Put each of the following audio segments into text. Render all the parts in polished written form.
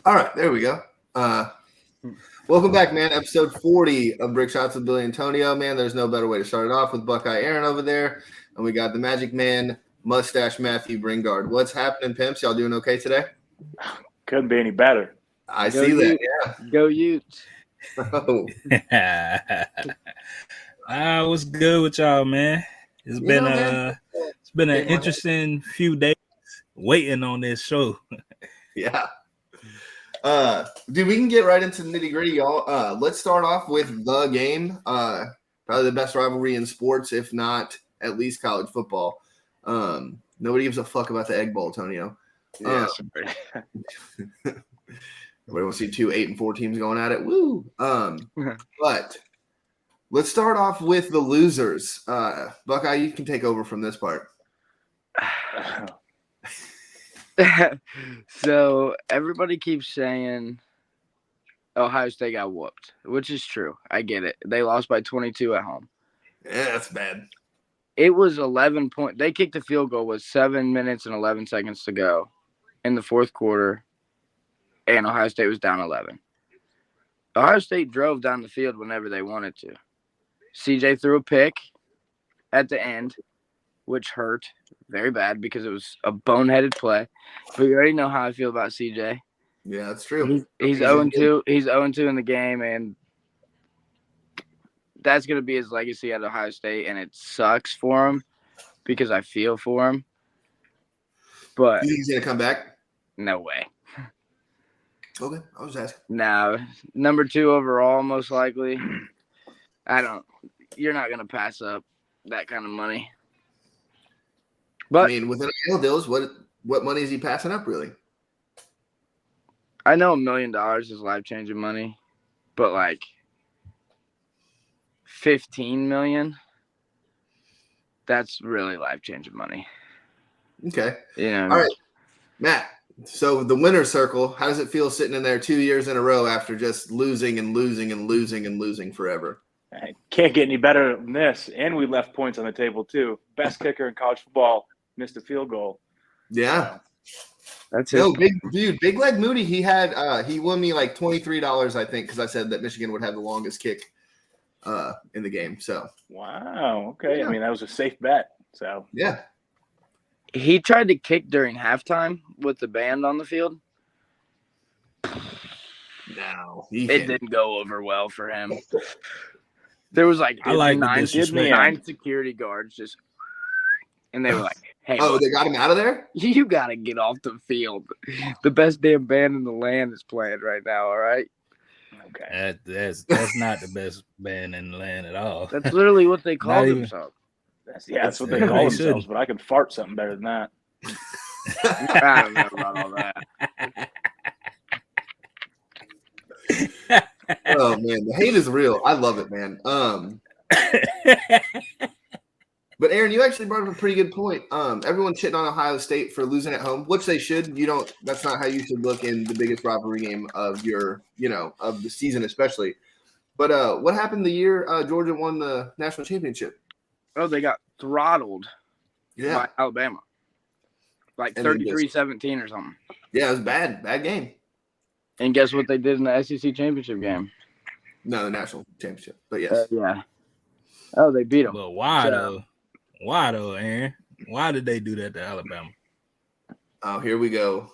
All right, there we go. Welcome back, man. Episode 40 of BrickShots with Billy and Tonio. Man, there's no better way to start it off with Buckeye Arron over there. And we got the Magic Man, Mustache Matthew Bringard. What's happening, pimps? Y'all doing okay today? Couldn't be any better. I see that, yeah. Go Utes. Oh. What's good with y'all, man? It's been an interesting few days waiting on this show. Yeah. Dude, we can get right into the nitty-gritty, y'all. Let's start off with the game. Probably the best rivalry in sports, if not at least college football. Nobody gives a fuck about the Egg Bowl, Tonio. Yes. Everybody wants to see 2 8-4 teams going at it. Woo! But let's start off with the losers. Buckeye, you can take over from this part. So everybody keeps saying Ohio State got whooped, which is true. I get it. They lost by 22 at home. Yeah, that's bad. It was 11 points. They kicked the field goal with 7 minutes and 11 seconds to go in the fourth quarter, and Ohio State was down 11. Ohio State drove down the field whenever they wanted to. CJ threw a pick at the end, which hurt very bad because it was a boneheaded play. But you already know how I feel about CJ. Yeah, that's true. He's 0-2. He's 0-2 in the game, and that's going to be his legacy at Ohio State, and it sucks for him because I feel for him. But You think he's going to come back? no way. Okay, I was asking. No, number 2 overall, most likely. You're not going to pass up that kind of money. But I mean, with NIL deals, what money is he passing up, really? I know $1 million is life-changing money, but like $15 million, that's really life-changing money. Okay. Yeah. All right, Matt. So the winner's circle, how does it feel sitting in there 2 years in a row after just losing and losing and losing and losing forever? I can't get any better than this. And we left points on the table, too. Best kicker in college football missed a field goal. Yeah. That's it. No, Big Leg Moody, he won me like $23, I think, because I said that Michigan would have the longest kick in the game. So Wow. Okay. Yeah. I mean, that was a safe bet. So yeah. He tried to kick during halftime with the band on the field. No. It didn't go over well for him. There was like I like the 9 disrespect. security guards just, and they were like, "Hey, Oh, they got him out of there? you got to get off the field. The best damn band in the land is playing right now, all right?" okay. That's not the best band in the land at all. That's literally what they call even- themselves. That's what they Yeah, call they themselves, shouldn't. but I can fart something better than that. I don't know about all that. Oh man, the hate is real. I love it, man. But Aaron, you actually brought up a pretty good point. Everyone's shitting on Ohio State for losing at home, which they should. That's not how you should look in the biggest rivalry game of of the season, especially. But what happened the year Georgia won the national championship? Oh, they got throttled Yeah, by Alabama. Like And then 33-17 or something. yeah, it was bad game. And guess what they did in the SEC championship game? No, the national championship. But yes, Yeah. Oh, they beat them. But why So- though? Why though, Aaron? Why did they do that to Alabama? oh, here we go.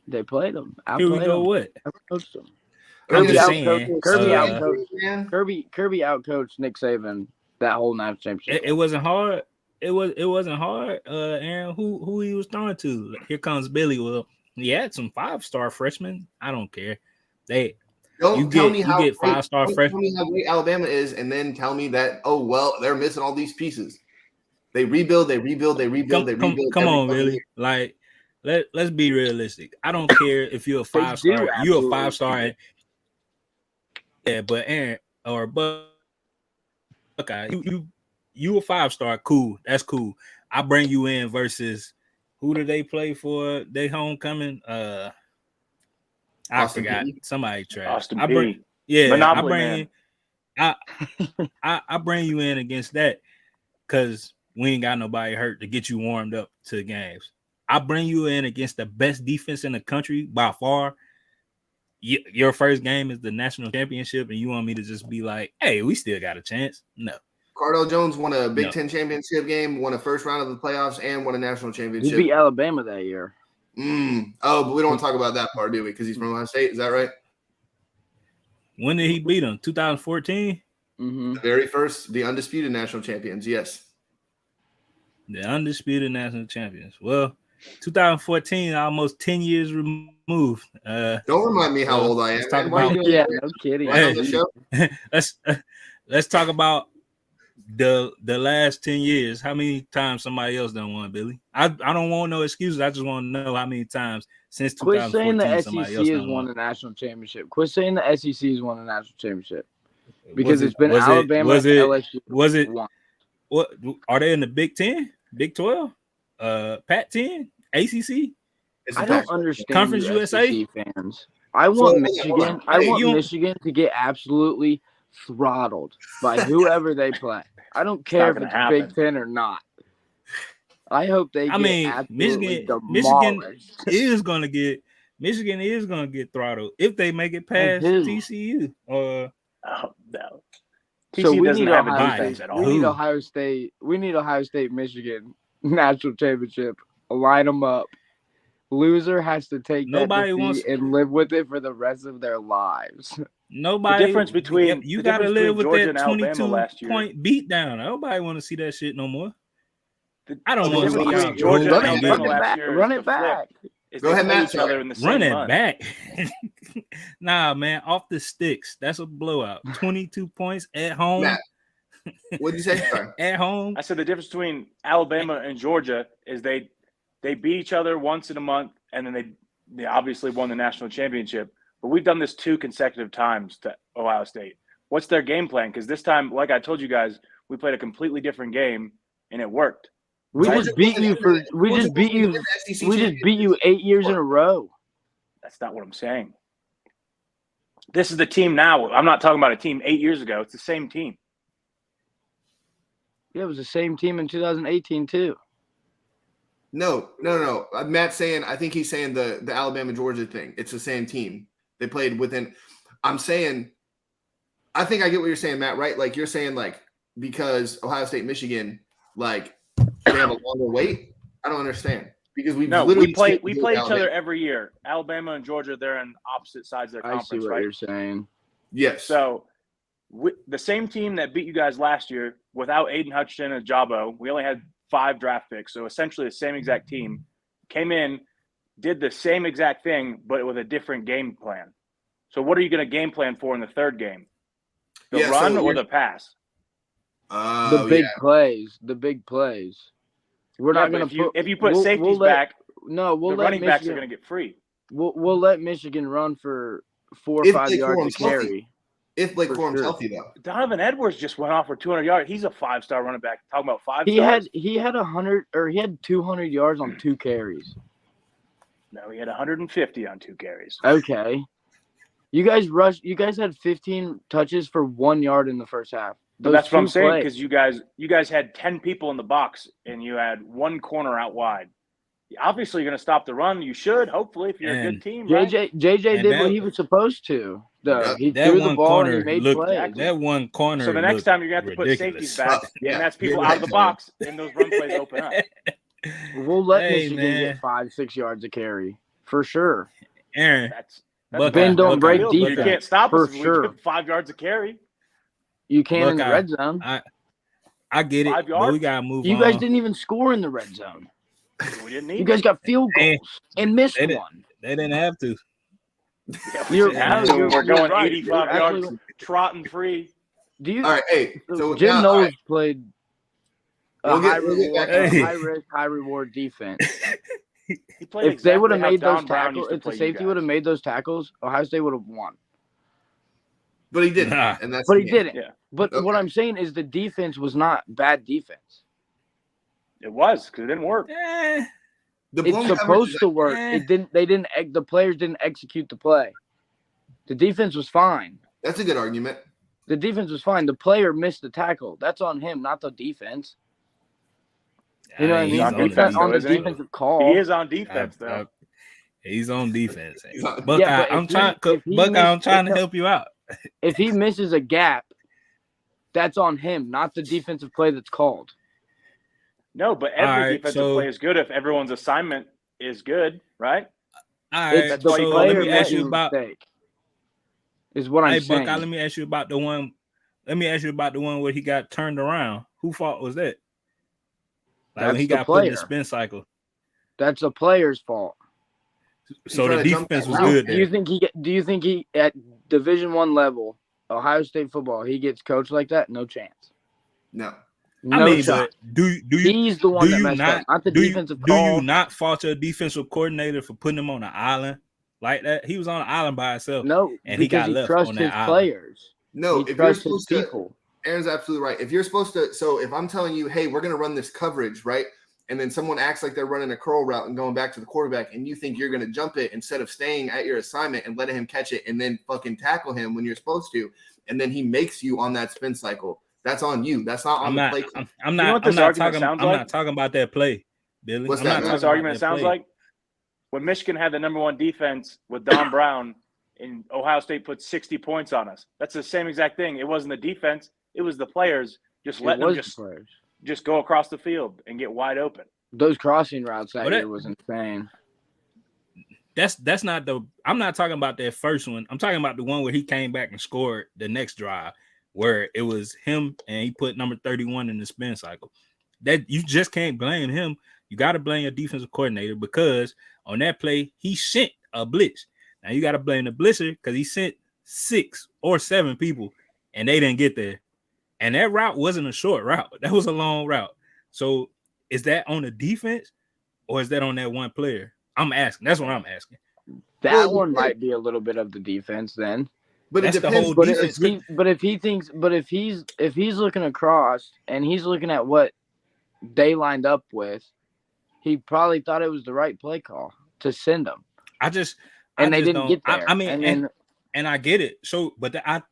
They played them. Here we go. What? Outcoached them. I'm Kirby just outcoached- saying. Kirby uh, outcoached. Man. Kirby outcoached Nick Saban that whole national championship. It wasn't hard. It wasn't hard. Aaron, who he was throwing to? Here comes Billy. Well, he had some 5-star freshmen. I don't care. You Don't tell get- me you how get great- 5-star don't freshmen. Tell me how great Alabama is, and then tell me that they're missing all these pieces. They rebuild. Come on, Billy. Like, let's be realistic. I don't care if you're a 5-star. You're a absolutely. 5-star. Yeah, but Aaron or Buckeye, you a 5-star. Cool, that's cool. I bring you in versus who do they play for? They homecoming. I Austin forgot. Peay. Somebody trash. Austin I bring, Peay. yeah, Monopoly I bring you in against that because we ain't got nobody hurt to get you warmed up to the games. I bring you in against the best defense in the country by far. Your first game is the national championship, and you want me to just be like, "Hey, we still got a chance"? No. Cardell Jones won a Big Ten championship game, won a first round of the playoffs, and won a national championship. He beat Alabama that year. Oh, but we don't want to talk about that part, do we? Because he's from Ohio State. Is that right? When did he beat him? 2014? Mm-hmm. The very first, the undisputed national champions. Yes. The undisputed national champions. Well, 2014, almost 10 years removed. Don't remind me how old I am. Let's talk man. about, Yeah, no kidding. On the show? let's talk about the last 10 years. How many times somebody else done won, Billy? I don't want no excuses. I just want to know how many times since 2014 Quit saying the somebody SEC else has done won won. the national championship. Quit saying the SEC has won the national championship. Because it's been was Alabama and LSU. Was it won. what are they in the Big 10, Big 12, Pac 10, ACC? I don't understand Conference you USA SEC fans. I want Michigan. I want you- Michigan to get absolutely throttled by whoever they play. I don't care not if gonna it's happen. Big 10 or not. I hope they. Michigan is gonna get throttled if they make it past who? TCU. Or Oh, no. So TCU we doesn't need have a Ohio defense State. at We all. need Ohio State. We need Ohio State, Michigan national championship. Line them up. Loser has to take Nobody that defeat wants- and live with it for the rest of their lives. nobody. The difference between you the got to difference live between with Georgia that and Alabama 22 last year. point beatdown. Nobody want to see that shit no more. I don't The want to difference see between y'all Georgia roll and and Alabama get- last year Run is it the flip. back. Is Go they ahead, play Matt, each sorry. other in the same Run it month. back. Nah, man, off the sticks. That's a blowout. 22 points at home. Matt, what'd you say? Sorry. At home. I said the difference between Alabama and Georgia is they beat each other once in a month, and then they obviously won the national championship. But we've done this 2 consecutive times to Ohio State. What's their game plan? Because this time, like I told you guys, we played a completely different game, and it worked. We Georgia just beat you for. We Georgia just beat you. wasn't in the SEC We just beat you 8 years in a row. That's not what I'm saying. This is the team now. I'm not talking about a team 8 years ago. It's the same team. Yeah, it was the same team in 2018 too. No. Matt's saying, I think he's saying the Alabama Georgia thing. It's the same team. They played within. I'm saying, I think I get what you're saying, Matt, right? Like you're saying, like, because Ohio State, Michigan, like they have a longer wait. I don't understand. Because we play each other every year. Alabama and Georgia, they're on opposite sides of their I conference, see what right? you're saying. Yes. So the same team that beat you guys last year without Aiden Hutchinson and Jabo, we only had 5 draft picks. So essentially the same exact team came in, did the same exact thing, but with a different game plan. So what are you going to game plan for in the third game? The run or the pass? The big plays. The big plays. We're not going to put. If you put safeties back, no, we'll the let running backs are Michigan. going to get free. We'll let Michigan run for 4 or If 5 Blake yards Corum's to carry. If Blake For Corum's sure. healthy, though. Donovan Edwards just went off for 200 yards. He's a 5-star running back. Talking about 5 He stars. had 100 or he had 200 yards on 2 carries. No, he had 150 on 2 carries. Okay. You guys had 15 touches for 1 yard in the first half. But that's what I'm saying, plays. because you guys had 10 people in the box and you had 1 corner out wide. Obviously, you're going to stop the run. You should, hopefully, if you're a good team. Right? JJ did what he was supposed to. Though he that threw one the ball corner and he made looked, plays. that one corner. So the next time you're going to have to put ridiculous. safeties back, Yeah. and that's people You're out of right, the box, and those run plays open up. We'll let Hey, Michigan man. get 5-6 yards of carry for sure. Aaron, That's Buckeye, Ben don't Buckeye, break field. defense. You can't stop for us if sure. we get 5 yards of carry. You can in the Buckeye. red zone. I get it, 5 but yards? we gotta move You on. guys didn't even score in the red zone. We didn't need You guys got field Hey, goals and missed they didn't- one. They didn't have to. You're- We're going right. 85 You're yards, absolutely- trotting free. Do you? All right, hey. So Jim now, Knowles all right, played a We'll get- high we'll get reward, back to a it. high risk, high reward defense. He played If they would exactly have how made those Don Brown tackles, used to if the play you safety guys. would have made those tackles, Ohio State would have won. but he didn't, Nah. and that's But the he game. didn't. Yeah. But Okay. what I'm saying is the defense was not bad defense. It was, because it didn't work. Eh, The It's blown coverage supposed is- to work. Eh. It didn't. They didn't. The players didn't execute the play. The defense was fine. That's a good argument. The defense was fine. The player missed the tackle. That's on him, not the defense. You know what I He's mean? on Defense, defense, on though, the isn't he? defensive call. He is on defense, though. He's on defense. on- Buckeye, Yeah, but I'm trying to help you out. If he misses a gap, that's on him, not the defensive play that's called. No, but All every right, defensive so- play is good if everyone's assignment is good, right? All right, It's the why you so call let player me ask you making about. mistake. Is what I'm Hey, saying. Buckeye, let me ask you about the one. Let me ask you about the one where he got turned around. Who fault was that? Like when That's he the got put in the player. spin cycle. That's a player's fault. So tried the to jump defense that was route. good Do there. you think he at Division I level, Ohio State football, he gets coached like that? No chance. No. No I mean, shot. but do you He's the one do that you messed not up, not the do defensive you, call. do you not fault your defensive coordinator for putting him on the island like that? He was on the island by himself. No, and he because got he left trusts on his that island. players. No, He if you're trusts his supposed to, people. Aaron's absolutely right. If you're supposed to, so if I'm telling you, hey, we're going to run this coverage, right? And then someone acts like they're running a curl route and going back to the quarterback, and you think you're going to jump it instead of staying at your assignment and letting him catch it and then fucking tackle him when you're supposed to, and then he makes you on that spin cycle. That's on you. That's not on I'm the not. play. I'm You know not. what this I'm not argument talking. sounds I'm like? not talking about that play, Billy. What's I'm that, not man? talking This about argument that sounds play. like when Michigan had the #1 defense with Don Brown and Ohio State put 60 points on us. That's the same exact thing. It wasn't the defense. It was the players just It letting them was the players. just go across the field and get wide open. Those crossing routes that But year that- was insane. That's not the. I'm not talking about that first one. I'm talking about the one where he came back and scored the next drive, where it was him and he put number 31 in the spin cycle. That you just can't blame him. You got to blame your defensive coordinator because on that play he sent a blitz. Now you got to blame the blitzer because he sent 6 or 7 people and they didn't get there. And that route wasn't a short route. That was a long route. So is that on the defense or is that on that one player? I'm asking. That's what I'm asking. That Well, one might be a little bit of the defense then. But That's it the depends. whole But defense. if he's looking across and he's looking at what they lined up with, he probably thought it was the right play call to send them. I They just didn't don't- get there. I mean, and and, then and I get it. So, but I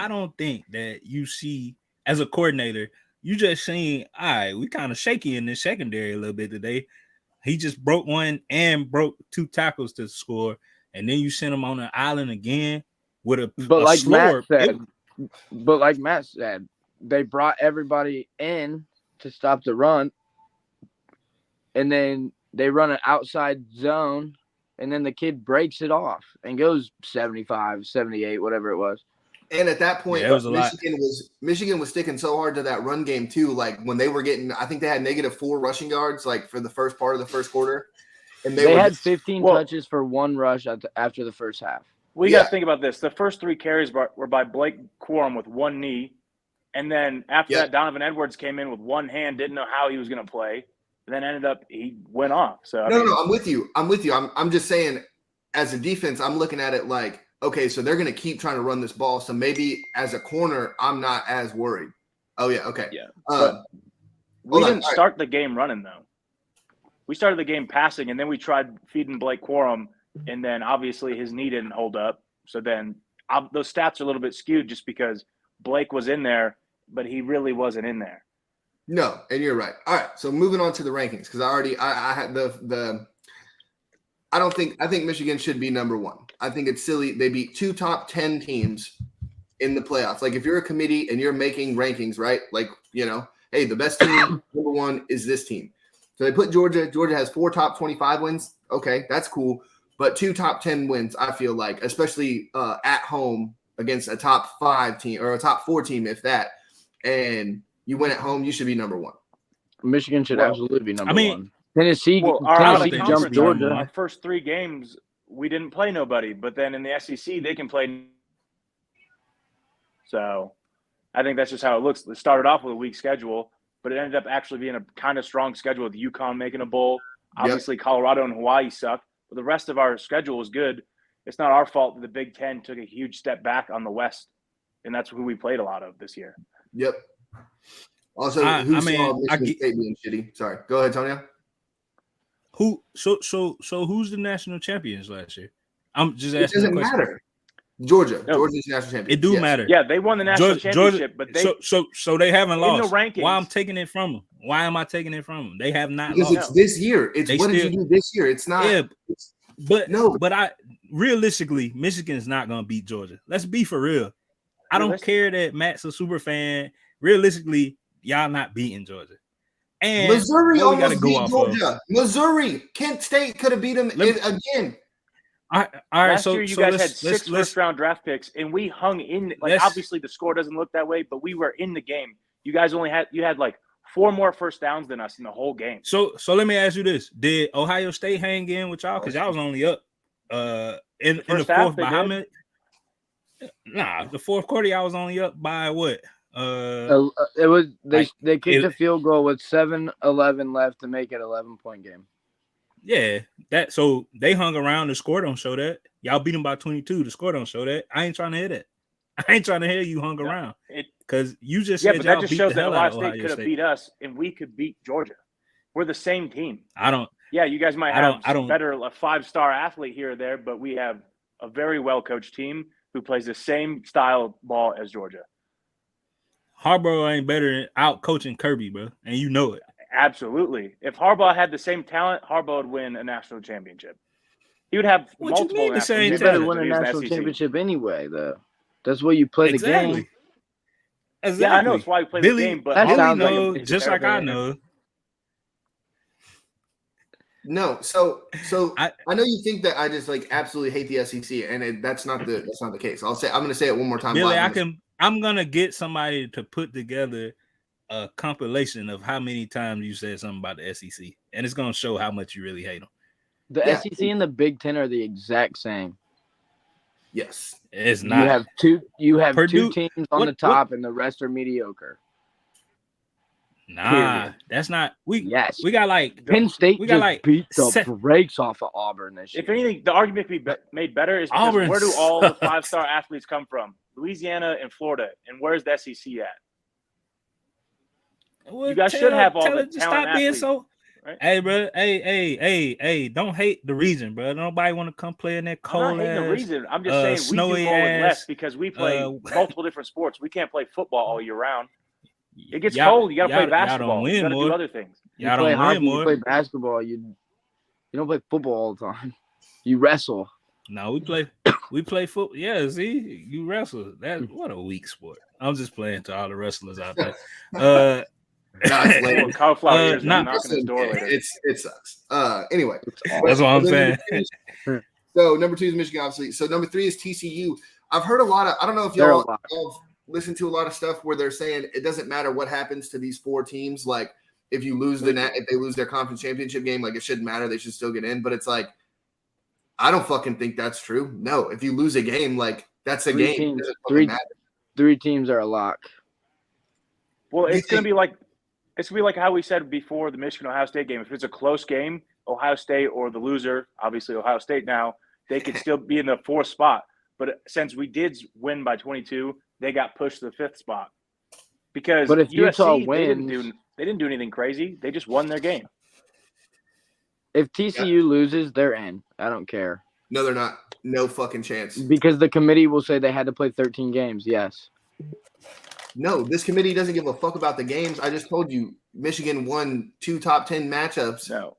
don't think that you see as a coordinator, you just seen, all right, we kind of shaky in this secondary a little bit today. He just broke one and broke 2 tackles to score, and then you sent him on an island again with a but a like slower. Matt said, they brought everybody in to stop the run, and then they run an outside zone, and then the kid breaks it off and goes 75, 78, whatever it was. And at that point, Yeah, it was a lot. Michigan was sticking so hard to that run game too. Like when they were getting, I think they had -4 rushing yards, like for the first part of the first quarter, and They were had just- 15 Well- touches for 1 rush after the first half. We Yeah. got to think about this. The first 3 carries were by Blake Corum with 1 knee. And then after Yeah. that, Donovan Edwards came in with 1 hand, didn't know how he was going to play. And then ended up, he went off. So, I No, mean, I'm with you. I'm just saying, as a defense, I'm looking at it like, okay, so they're going to keep trying to run this ball. So maybe as a corner, I'm not as worried. Oh yeah, okay. Yeah, Um, we hold on. didn't start the game running, though. We started the game passing, and then we tried feeding Blake Corum, and then obviously his knee didn't hold up. So then those stats are a little bit skewed just because Blake was in there, but he really wasn't in there. No, and you're right. All right, so moving on to the rankings because I had I think Michigan should be #1. I think it's silly. They beat 2 top 10 teams in the playoffs. Like if you're a committee and you're making rankings, right? Like, hey, the best team #1 is this team. So they put Georgia. Georgia has 4 top 25 wins. Okay, that's cool. But 2 top 10 wins, I feel like, especially at home against a top 5 team or a top 4 team, if that. And you win at home, you should be #1. Michigan should Well, absolutely be number I mean, 1. Tennessee Our out of jumped conference, Georgia. our first 3 games, we didn't play nobody. But then in the SEC, they can play. So I think that's just how it looks. It started off with a weak schedule, but it ended up actually being a kind of strong schedule with UConn making a bowl. Obviously, Colorado and Hawaii sucked, but the rest of our schedule was good. It's not our fault that the Big Ten took a huge step back on the West, and that's who we played a lot of this year. Yep. Also, I saw mean, Michigan State being shitty? Sorry. Go ahead, Tonio. So who's the national champions last year? I'm just It asking. doesn't matter. Georgia. No. Georgia's national champion. It do matter. Yeah, they won the national championship, but they so they haven't in lost. the rankings. Why I'm taking it from them? Why am I taking it from them? They have not Because lost. it's this year. It's They what did you do this year? It's not. Yeah, but No. But I realistically, Michigan's not gonna beat Georgia. Let's be for real. I don't care that Matt's a super fan. Realistically, y'all not beating Georgia. And Missouri what we almost gotta go beat off Georgia. of. Missouri, Kent State could have beat them again. All right, Last so year, you guys had let's 6 first-round draft picks, and we hung in. Like, obviously, the score doesn't look that way, but we were in the game. You guys had like 4 more first downs than us in the whole game. So let me ask you this: did Ohio State hang in with y'all? Because y'all was only up in the fourth by how many? Nah, the fourth quarter y'all was only up by what? It was they kicked a field goal with 7-11 left to make it 11-point game. Yeah, that so they hung around. The score don't show that. Y'all beat them by 22. The score don't show that. I ain't trying to hear that. I ain't trying to hear you hung around because you just said but y'all that just beat shows the that hell Ohio out of State Ohio could have State. beat us, and we could beat Georgia. We're the same team. I don't. Yeah, you guys might have I don't better a 5-star athlete here or there, but we have a very well coached team who plays the same style ball as Georgia. Harbaugh ain't better than out coaching Kirby, bro, and you know it. Absolutely. If Harbaugh had the same talent, Harbaugh would win a national championship. He would have What you multiple mean the national same You championships. better talent? win a if he was in the national SEC. championship anyway, though. That's why you play the game. Exactly. Yeah, I know it's why we play Billy, the game, but that Billy sounds like a know big just like I fair know. No, so I know you think that I just like absolutely hate the SEC, and that's not the case. I'm going to say it one more time. Billy, I'm gonna get somebody to put together a compilation of how many times you said something about the SEC, and it's gonna show how much you really hate them. The SEC and the Big Ten are the exact same. Yes, it's not. You have Purdue, 2 teams on the top, and the rest are mediocre. Nah, Period. That's not. We got like Penn State. We got like beat the brakes off of Auburn this year. If anything, the argument could be made better is because Auburn where do all the sucks. 5-star athletes come from? Louisiana and Florida, and where's the SEC at? Well, you guys should have all the talent stop being athletes, so. right? Hey, bro. Hey! Don't hate the region, bro. Nobody want to come play in that cold I'm not hating the region. I'm just saying we snowy do more with less ass, because we play multiple different sports. We can't play football all year round. It gets y'all- cold. You got to play y'all basketball. don't win You got to more. do other things. You Y'all play don't hockey, win more. you play basketball. You don't play football all the time. You wrestle. No, we play football. Yeah, see, you wrestle. What a weak sport. I'm just playing to all the wrestlers out there. it's lame. Cauliflower ears nah, knocking his door later. It sucks. Anyway, That's what I'm saying. So number 2 is Michigan, obviously. So number 3 is TCU. I've heard a lot of. I don't know if y'all listen to a lot of stuff where they're saying it doesn't matter what happens to these 4 teams. Like if you lose if they lose their conference championship game, like it shouldn't matter. They should still get in. But it's like I don't fucking think that's true. No, if you lose a game, like that's a game. It doesn't matter. 3 teams are a lock. Well, it's gonna be like how we said before the Michigan Ohio State game. If it's a close game, Ohio State or the loser, obviously Ohio State now, they could still be in the 4th spot. But since we did win by 22, they got pushed to the 5th spot. Because but if Utah USC, wins, they didn't do anything crazy. They just won their game. If TCU loses, they're in. I don't care. No, they're not. No fucking chance. Because the committee will say they had to play 13 games. Yes. No, this committee doesn't give a fuck about the games. I just told you Michigan won 2 top 10 matchups. No.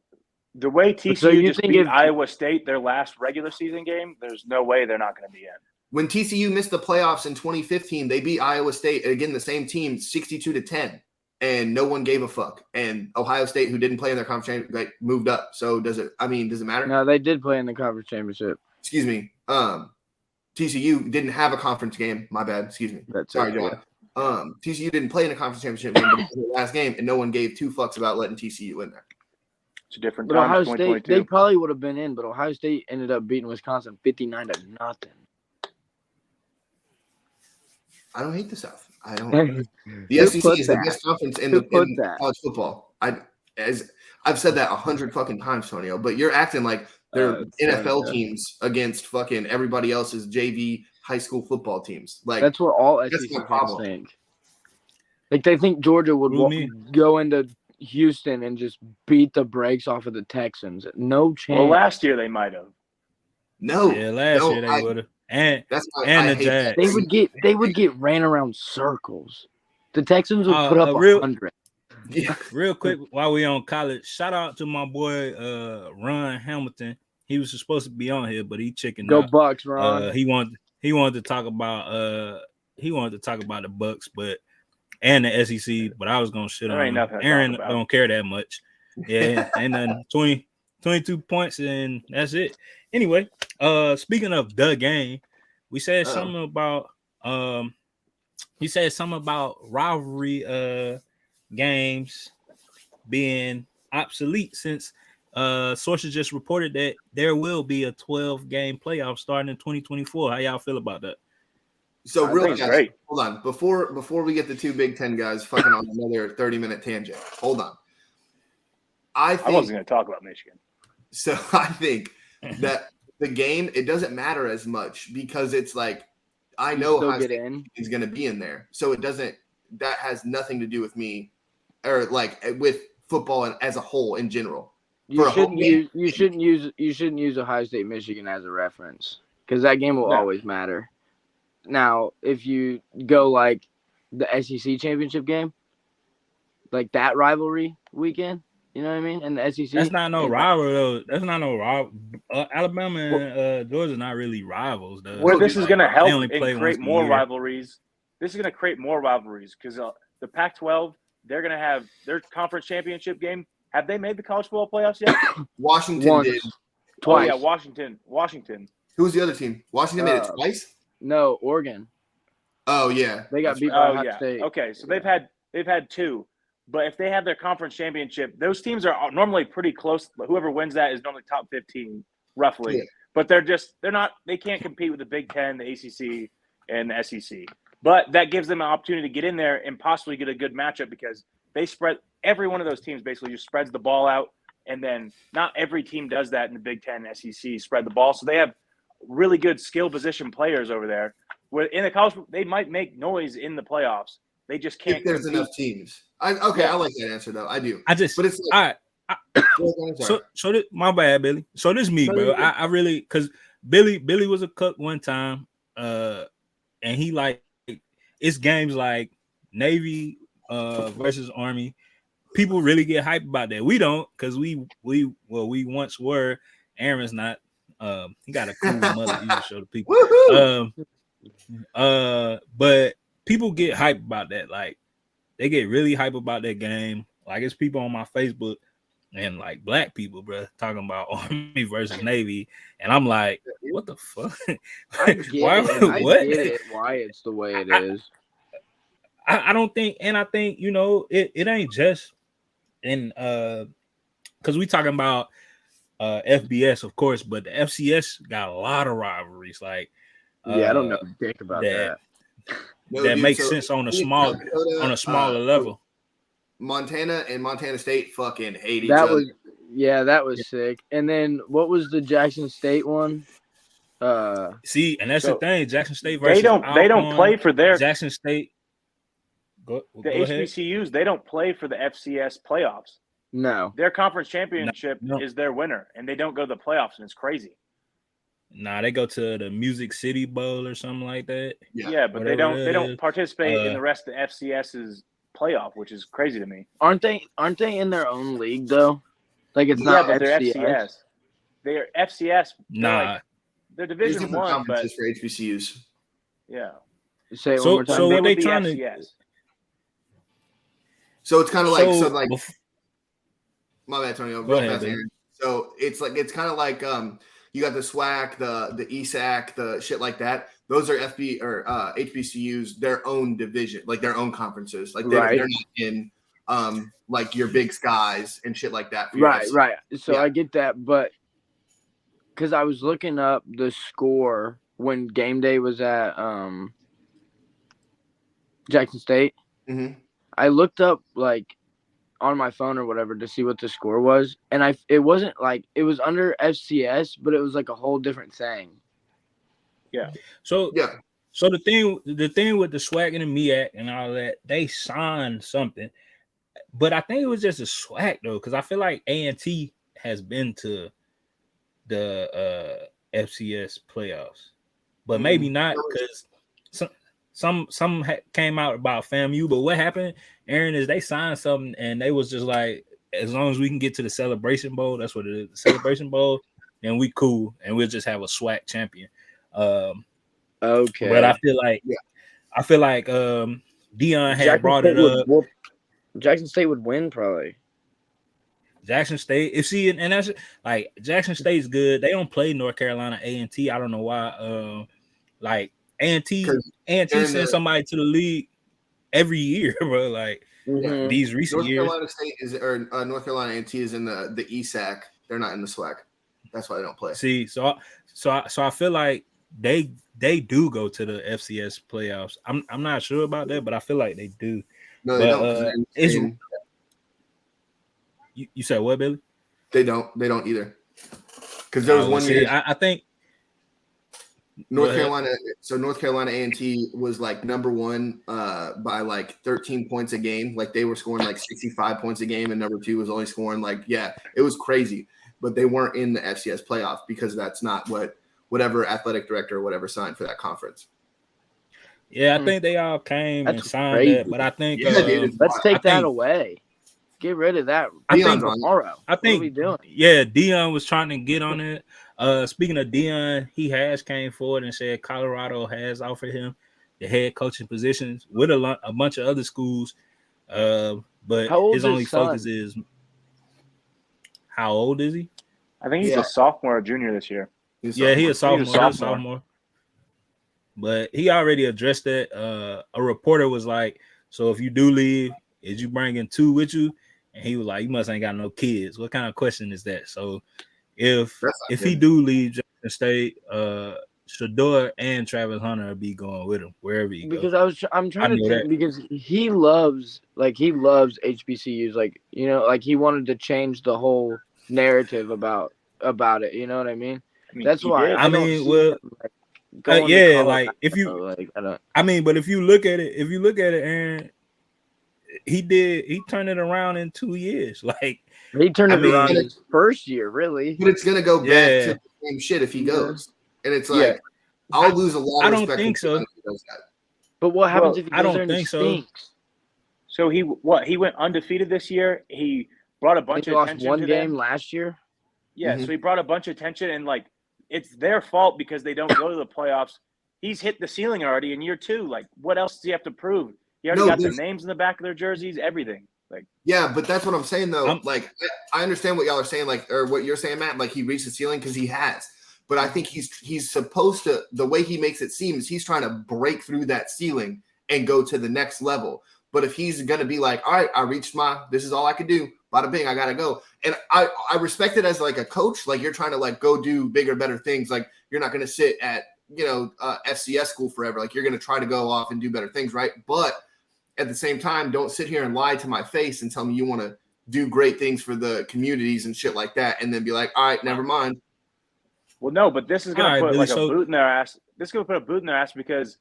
The way TCU just beat Iowa State their last regular season game, there's no way they're not going to be in. When TCU missed the playoffs in 2015, they beat Iowa State, again, the same team, 62-10, and no one gave a fuck. And Ohio State, who didn't play in their conference championship, moved up. So does it matter? No, they did play in the conference championship. Excuse me. TCU didn't have a conference game. My bad. Excuse me. Sorry, John. TCU didn't play in a conference championship game, but it was the last game, and no one gave 2 fucks about letting TCU in there. It's a different But time. Ohio State, they probably would have been in, but Ohio State ended up beating Wisconsin 59-0. I don't hate the South. I don't. The SEC is the best conference in college football. I've said that 100 fucking times, Tonio. But you're acting like they're NFL teams against fucking everybody else's JV high school football teams. Like that's what all SEC fans think. Like they think Georgia would go into Houston and just beat the brakes off of the Texans. No chance. Well, last year they might have. No, Yeah, last no, year they would have. And that's why and I the hate that. Jags. They would get ran around circles. The Texans would put up 100. Yeah. Real quick, while we on college, shout out to my boy Ron Hamilton. He was supposed to be on here, but he chickened Go out. Bucks, Ron. He wanted to talk about the Bucks, but and the SEC, but I was gonna shit There on ain't him. nothing to Aaron talk about. don't care that much. Yeah, ain't nothing. 22 points, and that's it. Anyway, speaking of the game, we said something about rivalry games being obsolete since sources just reported that there will be a 12-game playoff starting in 2024. How y'all feel about that? So real fast, great. hold on. Before we get the two Big Ten guys fucking on another 30-minute tangent, hold on. I wasn't going to talk about Michigan. So I think that the game, it doesn't matter as much because it's like I know how he's going to be in there. So it doesn't – that has nothing to do with me or like with football as a whole in general. You shouldn't use Ohio State, Michigan as a reference because that game will always matter. Now, if you go like the SEC championship game, like that rivalry weekend, you know what I mean? And the SEC. That's not no rival though. That's not no rival. Alabama and Georgia not really rivals though. Where this is going to help and create more rivalries. This is going to create more rivalries because the Pac-12, they're going to have their conference championship game. Have they made the college football playoffs yet? Washington did. Twice. Oh, yeah, Washington. Who was the other team? Washington made it twice? No, Oregon. Oh, yeah. They got beat by Ohio State. Okay, so they've had two. But if they have their conference championship, those teams are normally pretty close. Whoever wins that is normally top 15, roughly. Yeah. But they can't compete with the Big Ten, the ACC, and the SEC. But that gives them an opportunity to get in there and possibly get a good matchup because they spread – every one of those teams basically just spreads the ball out. And then not every team does that in the Big Ten, SEC, spread the ball. So they have really good skill position players over there. Where in the college, they might make noise in the playoffs. They just can't. If there's enough teams. I like that answer though. I do. But it's like, all right. So this, my bad, Billy. So this me, bro. I really because Billy was a cook one time, and he like it's games like Navy versus Army. People really get hyped about that. We don't because we once were. Aaron's not. He got a cool mother. You can show the people. But people get hyped about that. Like they get really hyped about that game. Like it's people on my Facebook and like black people, bro, talking about Army versus Navy, and I'm like, what the fuck? I get it. Why it's the way it is. I don't think, and I think it ain't just in because we talking about FBS, of course, but the FCS got a lot of rivalries. Like, I don't know dick about that. That makes sense on a smaller level. Montana and Montana State fucking hate each other. That was sick. And then what was the Jackson State one? See, and that's the thing. Jackson State versus they don't play for their Jackson State. The HBCUs, they don't play for the FCS playoffs. No. Their conference championship is their winner, and they don't go to the playoffs, and it's crazy. Nah, they go to the Music City Bowl or something like that. Yeah, but they don't participate in the rest of the FCS's playoff, which is crazy to me. Aren't they in their own league though? Like it's not but FCS. They're FCS. They're FCS. Nah. They're Division One, but for HBCUs. Yeah. Say it one more time. So what they trying FCS. to? So it's kind of like my bad, Tonio. Go ahead, so it's kind of like you got the SWAC, the ESAC, the shit like that. Those are FB or HBCUs, their own division, like their own conferences. Like they're not in like your Big Skies and shit like that. Right. So I get that, but because I was looking up the score when game day was at Jackson State. Mm-hmm. I looked up like on my phone or whatever to see what the score was, and it wasn't like it was under FCS, but it was like a whole different thing. Yeah. So the thing with the SWAC and the MEAC and all that, they signed something, but I think it was just a SWAC though, because I feel like A&T has been to the FCS playoffs, but maybe not because some came out about FAMU. But what happened, Aaron, is they signed something and they was just like, as long as we can get to the Celebration Bowl, that's what it is, the Celebration Bowl, then we cool and we'll just have a SWAC champion. Okay, but I feel like Dion had brought it up. Jackson State would win probably. Jackson State, and that's like Jackson State's good. They don't play North Carolina A&T. I don't know why. Like A&T sends somebody to the league every year, bro. Like these recent years. North Carolina State North Carolina A&T is in the ESAC. They're not in the SWAC. That's why they don't play. See, so I feel like they do go to the FCS playoffs. I'm not sure about that, but I feel like they do. No, they don't. You said what, Billy? They don't either. Because there was 1 year. I think North Carolina. So North Carolina A&T was like number one by like 13 points a game. Like they were scoring like 65 points a game, and number two was only scoring it was crazy. But they weren't in the FCS playoff because that's not whatever athletic director or whatever signed for that conference. Yeah, I think they all came and signed that, but I think let's take that away. Get rid of that. I think tomorrow. What are we doing? Yeah, Dion was trying to get on it. Speaking of Dion, he has came forward and said Colorado has offered him the head coaching positions with a bunch of other schools. But his only focus is how old is he? I think he's a sophomore or junior this year. He's a sophomore. But he already addressed that. A reporter was like, "So if you do leave, is you bringing two with you?" And he was like, "You must ain't got no kids." What kind of question is that? So if he do leave Jackson State, Shador and Travis Hunter will be going with him wherever he goes. Because I'm trying to think, because he loves HBCUs, like, you know, like he wanted to change the whole narrative about it. You know what I mean? That's why. If you look at it, Aaron, he turned it around in 2 years. Like he turned it around in his first year, really. But it's gonna go back to the same shit if he goes. And it's like I'll lose a lot of respect. I don't think so. But what happens if he goes there and think so? So he went undefeated this year. He brought a bunch of attention. Lost one game last year. Yeah, so he brought a bunch of attention, and like it's their fault because they don't go to the playoffs. He's hit the ceiling already in year 2. Like, what else does he have to prove? He already got their names in the back of their jerseys, everything. Like, yeah, but that's what I'm saying though. Like, I understand what y'all are saying, like, or what you're saying, Matt. Like, he reached the ceiling because he has. But I think he's supposed to. The way he makes it seem is he's trying to break through that ceiling and go to the next level. But if he's gonna be like, all right, I reached this is all I can do. Bada bing, I gotta go. And I respect it as like a coach. Like, you're trying to like go do bigger, better things. Like, you're not gonna sit at FCS school forever. Like, you're gonna try to go off and do better things, right? But at the same time, don't sit here and lie to my face and tell me you want to do great things for the communities and shit like that, and then be like, all right, never mind. Well, no, but this is gonna put a boot in their ass. This is gonna put a boot in their ass because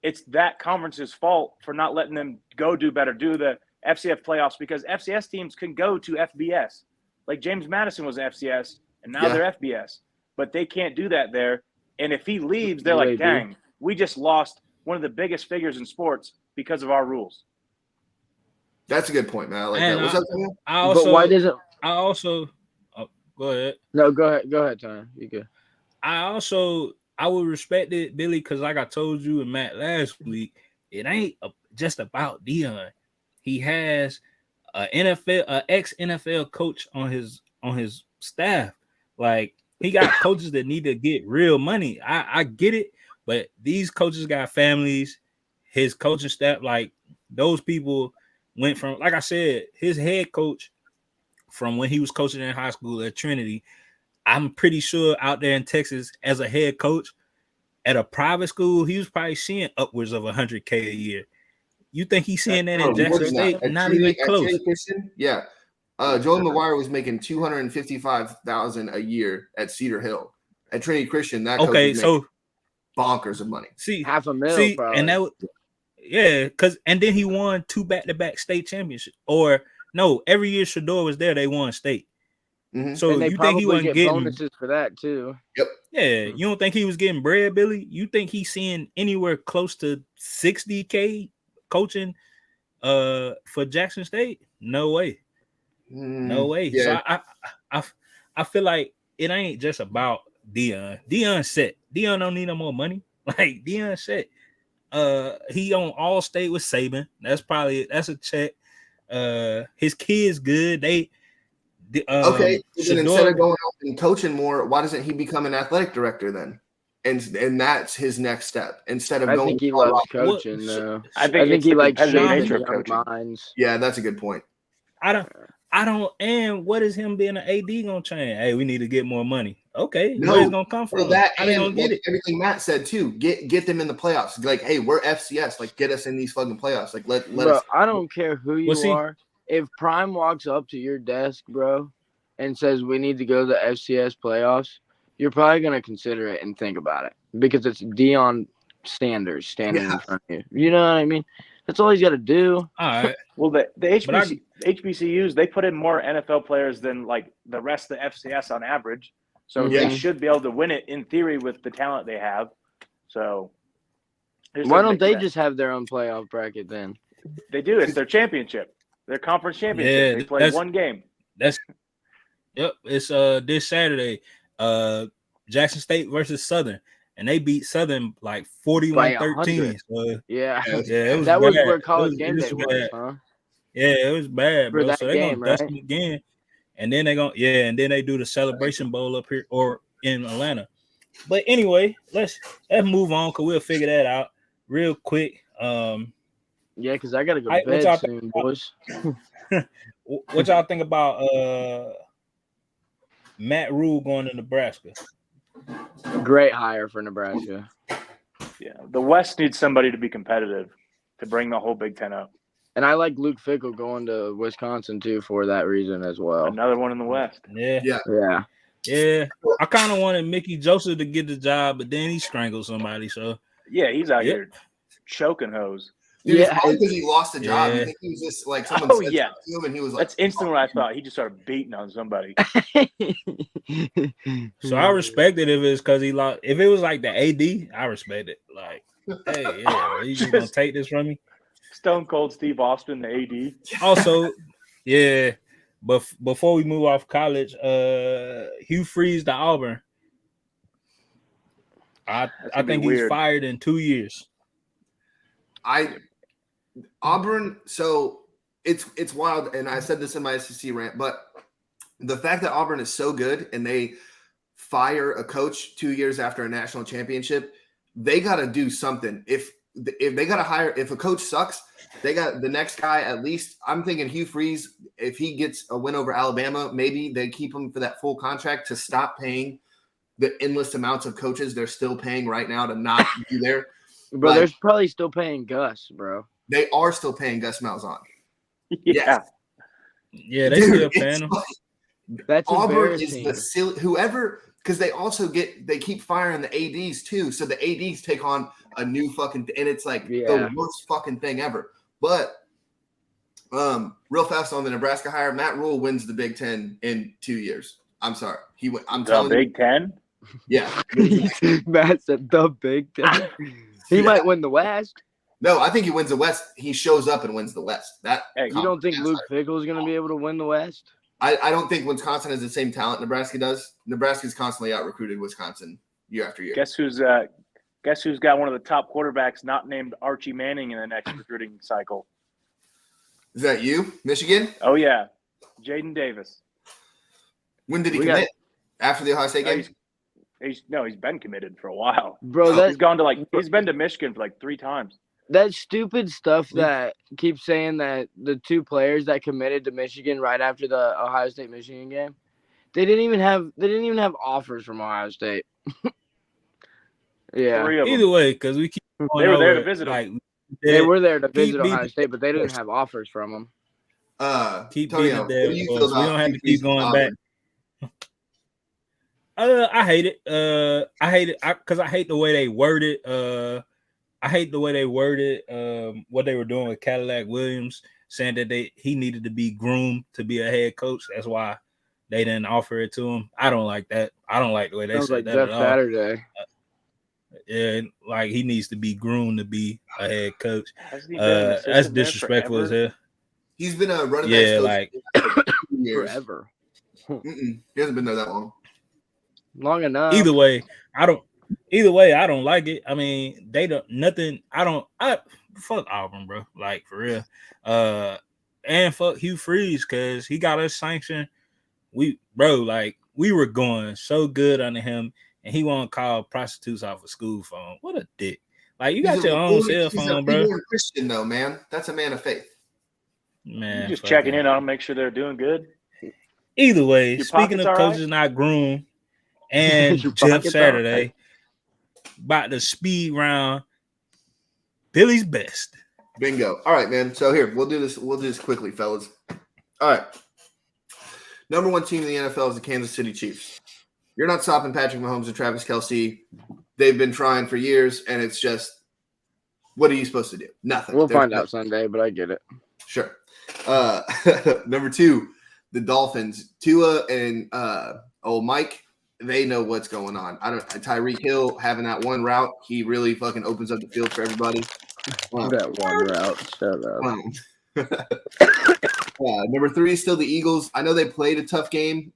it's that conference's fault for not letting them go do better, do the FCS playoffs, because FCS teams can go to FBS. Like James Madison was FCS, and now they're FBS. But they can't do that there. And if he leaves, they're like, dang, we just lost one of the biggest figures in sports because of our rules. That's a good point, man. I like that. What's up, Tony? But why doesn't go ahead. No, go ahead, Tony. You good. I would respect it, Billy, because like I told you and Matt last week, it ain't just about Dion. He has an ex-NFL coach on his staff. Like, he got coaches that need to get real money. I get it, but these coaches got families. His coaching staff, like, those people went from, like I said, his head coach from when he was coaching in high school at Trinity. I'm pretty sure out there in Texas as a head coach at a private school, he was probably seeing upwards of $100K a year. You think he's seeing that in Jackson State? Not even close. Yeah. Joey McGuire was making $255,000 a year at Cedar Hill. At Trinity Christian, that coach was making bonkers of money. See, $500,000 probably. And that was, and then he won 2 back-to-back state championships. Or no, every year Shador was there, they won state. Mm-hmm. So and they you think he wasn't get getting bonuses for that too? Yep. Yeah, you don't think he was getting bread, Billy? You think he's seeing anywhere close to 60K coaching for Jackson State? No way. No way. Yeah. So I feel like it ain't just about Dion. Dion's set. Dion don't need no more money. Like Dion's set. He on all state with Saban. That's a check. His kids good. They Okay, then instead of Shador, going out and coaching more, why doesn't he become an athletic director then? And that's his next step. Instead of I going, think he loves coaching, though. I think it's he the likes competitive shaping nature of young coaching. minds. yeah, that's a good point. I don't. And what is him being an AD gonna change? Hey, we need to get more money. Okay, No, where's it gonna come from? Well, that How they and gonna get like it? everything Matt said too. Get them in the playoffs. Like, hey, we're FCS. Like, get us in these fucking playoffs. Like, let Bro, us. I don't care who you see- are. If Prime walks up to your desk, bro, and says we need to go to the FCS playoffs, you're probably gonna consider it and think about it because it's Deion Sanders standing in front of you. You know what I mean? That's all he's got to do. All right. Well, the HBCUs, they put in more NFL players than like the rest of the FCS on average. So Yeah. they should be able to win it in theory with the talent they have. So it Why doesn't don't make they sense. just have their own playoff bracket then? They do. It's their championship, their conference championship. Yeah, They play that's- one game. Yep. It's this Saturday. Jackson State versus Southern, and they beat Southern like 41-13. So, Yeah. yeah, it was That was bad. where College It Game was Day was, bad. huh? Yeah, it was bad, For bro. that So they're game, gonna dust right? them again, and then and then they do the Celebration Bowl up here or in Atlanta. But anyway, let's move on because we'll figure that out real quick. Yeah, because I got to go What to y'all bed soon, boys. What y'all think about Matt Rule going to Nebraska? Great hire for Nebraska. Yeah, the West needs somebody to be competitive to bring the whole Big Ten up. And I like Luke Fickell going to Wisconsin, too, for that reason as well. Another one in the West. Yeah. Yeah. I kind of wanted Mickey Joseph to get the job, but then he strangled somebody. So Yeah, he's out here choking hoes. Dude, Yeah. it's probably because he lost the job. Yeah. You think he was just like someone Oh, said yeah. something to him and he was like, That's instantly what I thought. He just started beating on somebody. So I respect it if it's because he lost. If it was like the AD, I respect it. Like, hey, yeah, you just gonna take this from me? Stone Cold Steve Austin, the AD. Also, yeah. But before we move off college, Hugh Freeze to Auburn. I think he's fired in 2 years. Auburn, so it's wild, and I said this in my SEC rant, but the fact that Auburn is so good and they fire a coach 2 years after a national championship, they got to do something. If they got to hire, if a coach sucks, they got the next guy at least. I'm thinking Hugh Freeze, if he gets a win over Alabama, maybe they keep him for that full contract to stop paying the endless amounts of coaches they're still paying right now to not be there. Bro, Like, they're probably still paying Gus, bro. They are still paying Gus Malzahn. Yeah. Yeah, they still paying him. That's Auburn is embarrassing. the silly whoever, because they keep firing the ADs too. So the ADs take on a new fucking, and it's like the worst fucking thing ever. But real fast on the Nebraska hire, Matt Rule wins the Big Ten in 2 years. I'm sorry, he went. I'm telling The Big Ten. Yeah, Matt said the Big Ten. He might win the West. No, I think he wins the West. He shows up and wins the West. You don't think Luke Fickell is going to be able to win the West? I don't think Wisconsin has the same talent Nebraska does. Nebraska's constantly out-recruited Wisconsin year after year. Guess who's got one of the top quarterbacks not named Archie Manning in the next recruiting cycle? Is that you, Michigan? Oh, yeah. Jaden Davis. When did he commit? After the Ohio State game? He's been committed for a while. Bro, he's been to Michigan for like 3 times. That stupid stuff that keeps saying that the 2 players that committed to Michigan right after the Ohio State Michigan game, they didn't even have offers from Ohio State. Yeah. 3 of them. Either way, because we keep going They were there over to visit like They were there to visit beating Ohio State, but they didn't have offers from them. keep Tonio, beating what do you the feel dead horse. We about don't have to Hugh keep Freeze going Auburn? back. I hate it. I hate it because I hate the way they worded. I hate the way they worded what they were doing with Cadillac Williams, saying that he needed to be groomed to be a head coach. That's why they didn't offer it to him. I don't like that. I don't like the way they Sounds said like that Jeff at all. Saturday. Yeah, like he needs to be groomed to be a head coach. Hasn't he been an That's assistant there disrespectful as forever? hell. He's been a running back coach like for years. Forever. He hasn't been there that long. Long enough. either way, I don't like it. I mean, they don't nothing. I fuck Auburn, bro. Like for real. And fuck Hugh Freeze because he got us sanctioned. We were going so good under him, and he won't call prostitutes off a school phone. What a dick! Like you got your own cell phone, bro. He's a Christian though, man. That's a man of faith. Man, You're just checking in on them, make sure they're doing good. Either way, Your speaking of pockets all coaches right? not groomed and Your Jeff pockets all Saturday right? about the speed round, Billy's best. Bingo. All right, man. So here, we'll do this quickly, fellas. All right. Number one team in the NFL is the Kansas City Chiefs. You're not stopping Patrick Mahomes and Travis Kelce. They've been trying for years, and it's just, what are you supposed to do? Nothing. We'll find out Sunday, but I get it. Sure. Number two, the Dolphins. Tua and old Mike, they know what's going on. Tyreek Hill having that one route, he really fucking opens up the field for everybody. That one route. Shut up. Number three is still the Eagles. I know they played a tough game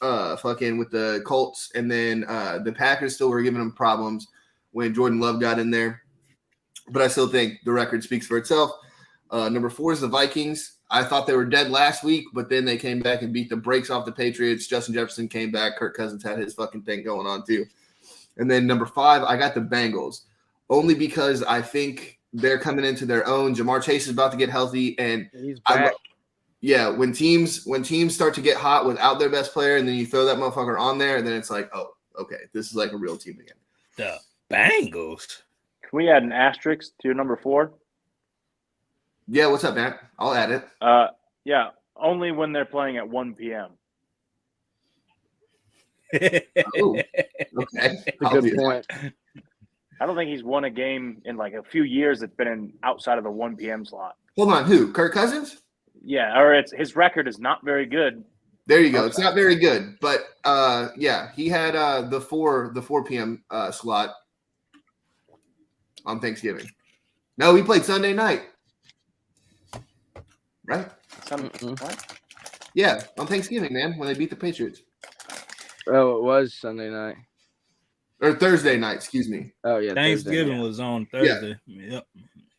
fucking with the Colts, and then the Packers still were giving them problems when Jordan Love got in there. But I still think the record speaks for itself. Number four is the Vikings. I thought they were dead last week, but then they came back and beat the brakes off the Patriots. Justin Jefferson came back. Kirk Cousins had his fucking thing going on too. And then number five, I got the Bengals, only because I think they're coming into their own. Jamar Chase is about to get healthy, and He's back. when teams start to get hot without their best player, and then you throw that motherfucker on there, and then it's like, oh, okay, this is like a real team again. The Bengals. Can we add an asterisk to your number 4? Yeah, what's up, Matt? I'll add it. Yeah, only when they're playing at 1 p.m. Oh, okay. That's a good point. I don't think he's won a game in like a few years that's been outside of the 1 p.m. slot. Hold on, who? Kirk Cousins? Yeah, or his record is not very good. There you go. It's not very good, but yeah, he had the 4 p.m. Slot on Thanksgiving. No, he played Sunday night. Right? What? Yeah, on Thanksgiving, man, when they beat the Patriots. Oh, it was Sunday night. Or Thursday night, excuse me. Oh, yeah. Thanksgiving Thursday. was on Thursday. Yep.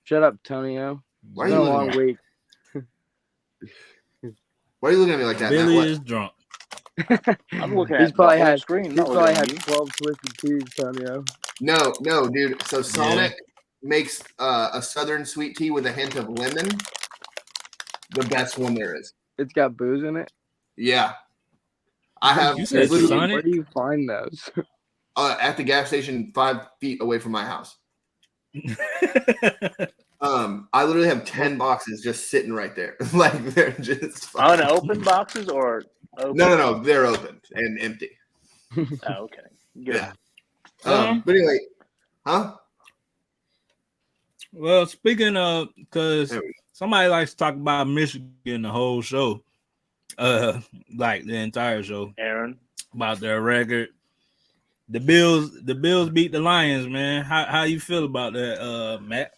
Shut up, Tonio. Why It's are been you a looking long at week. Why are you looking at me like that, Matt? Billy What? is drunk. I'm looking He's at probably the whole had screen. He's not probably looking had at you. 12 twisted teas, Tonio. No, dude. So Sonic makes a Southern sweet tea with a hint of lemon. The best one there is. It's got booze in it. Yeah. I have You said literally, Sonic? Where do you find those? at the gas station 5 feet away from my house. I literally have 10 boxes just sitting right there. Like they're just Unopened boxes or open? No, they're open and empty. Oh, okay. Good. Yeah. But anyway, huh? Well, speaking of, because There we go. somebody likes to talk about Michigan the whole show, like the entire show Aaron. about their record. The Bills beat the Lions, man. How you feel about that, Matt?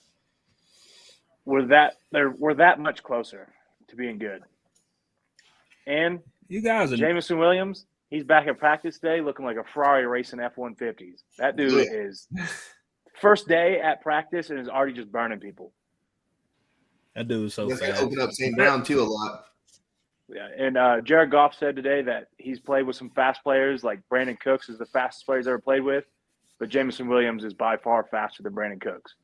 We're that much closer to being good. And You guys are Jameson Williams, he's back at practice today looking like a Ferrari racing F-150s. That dude is first day at practice and is already just burning people. that dude is so That's gonna fast. open up St. Brown too a lot. Yeah, and Jared Goff said today that he's played with some fast players, like Brandon Cooks is the fastest player he's ever played with, but Jameson Williams is by far faster than Brandon Cooks.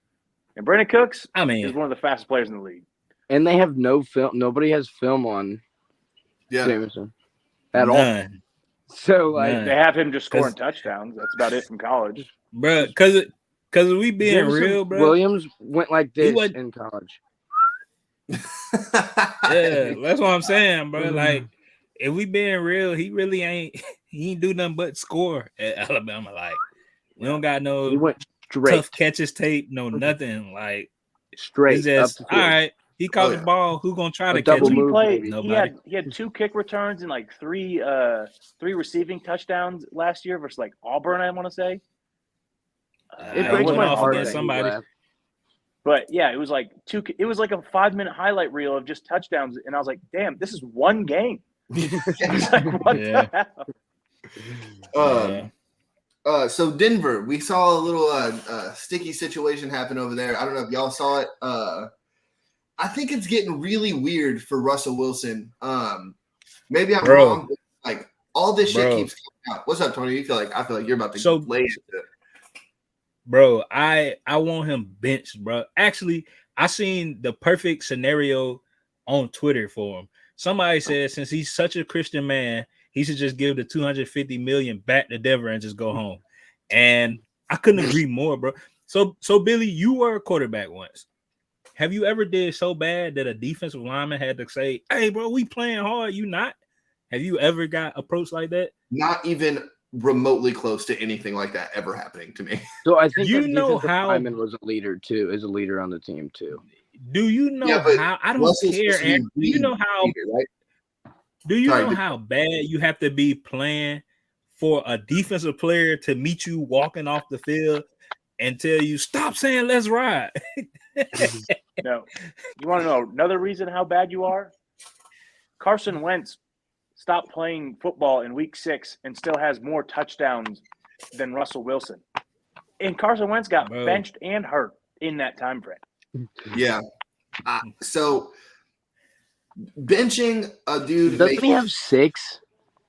And Brandon Cooks I is mean, one of the fastest players in the league. And they have no film. Nobody has film on Yeah. Jameson at all. none, So, like, None. They have him just scoring touchdowns. That's about it from college. bro. Because we being Jameson real, bro. Williams went like this wasn't- in college. Yeah, that's what I'm saying, bro. Like, if we being real, he really ain't. He ain't do nothing but score at Alabama. Like, we don't got He no went straight, tough catches tape, no nothing. Like, straight it's just up all the field. right. He caught the ball. Who gonna try to catch double him? move, Nobody. Nobody. He had 2 kick returns and like 3 receiving touchdowns last year versus like Auburn, I want to say. It breaks went my off heart against that he somebody. left. But yeah, it was like it was like a 5-minute highlight reel of just touchdowns, and I was like, "Damn, this is one game." I was like, what the hell? So Denver, we saw a little sticky situation happen over there. I don't know if y'all saw it. I think it's getting really weird for Russell Wilson. Maybe I'm wrong, but like all this shit keeps coming out. What's up, Tony? I feel like you're about to lay into it. Bro, I want him benched, bro. Actually, I seen the perfect scenario on Twitter for him. Somebody said since he's such a Christian man, he should just give the $250 million back to Denver and just go home. And I couldn't agree more, bro. So Billy, you were a quarterback once. Have you ever did so bad that a defensive lineman had to say, "Hey, bro, we playing hard, you not"? Have you ever got approached like that? Not even remotely close to anything like that ever happening to me. So I think you know how Hyman was a leader too, is a leader on the team too. Do you know how? I don't care. Do you know how? Leader, right? Do you know how bad you have to be playing for a defensive player to meet you walking off the field and tell you, "Stop saying let's ride"? No. You want to know another reason how bad you are? Carson Wentz stopped playing football in week 6 and still has more touchdowns than Russell Wilson. And Carson Wentz got benched and hurt in that time frame. Yeah. So benching a dude. Doesn't he have 6?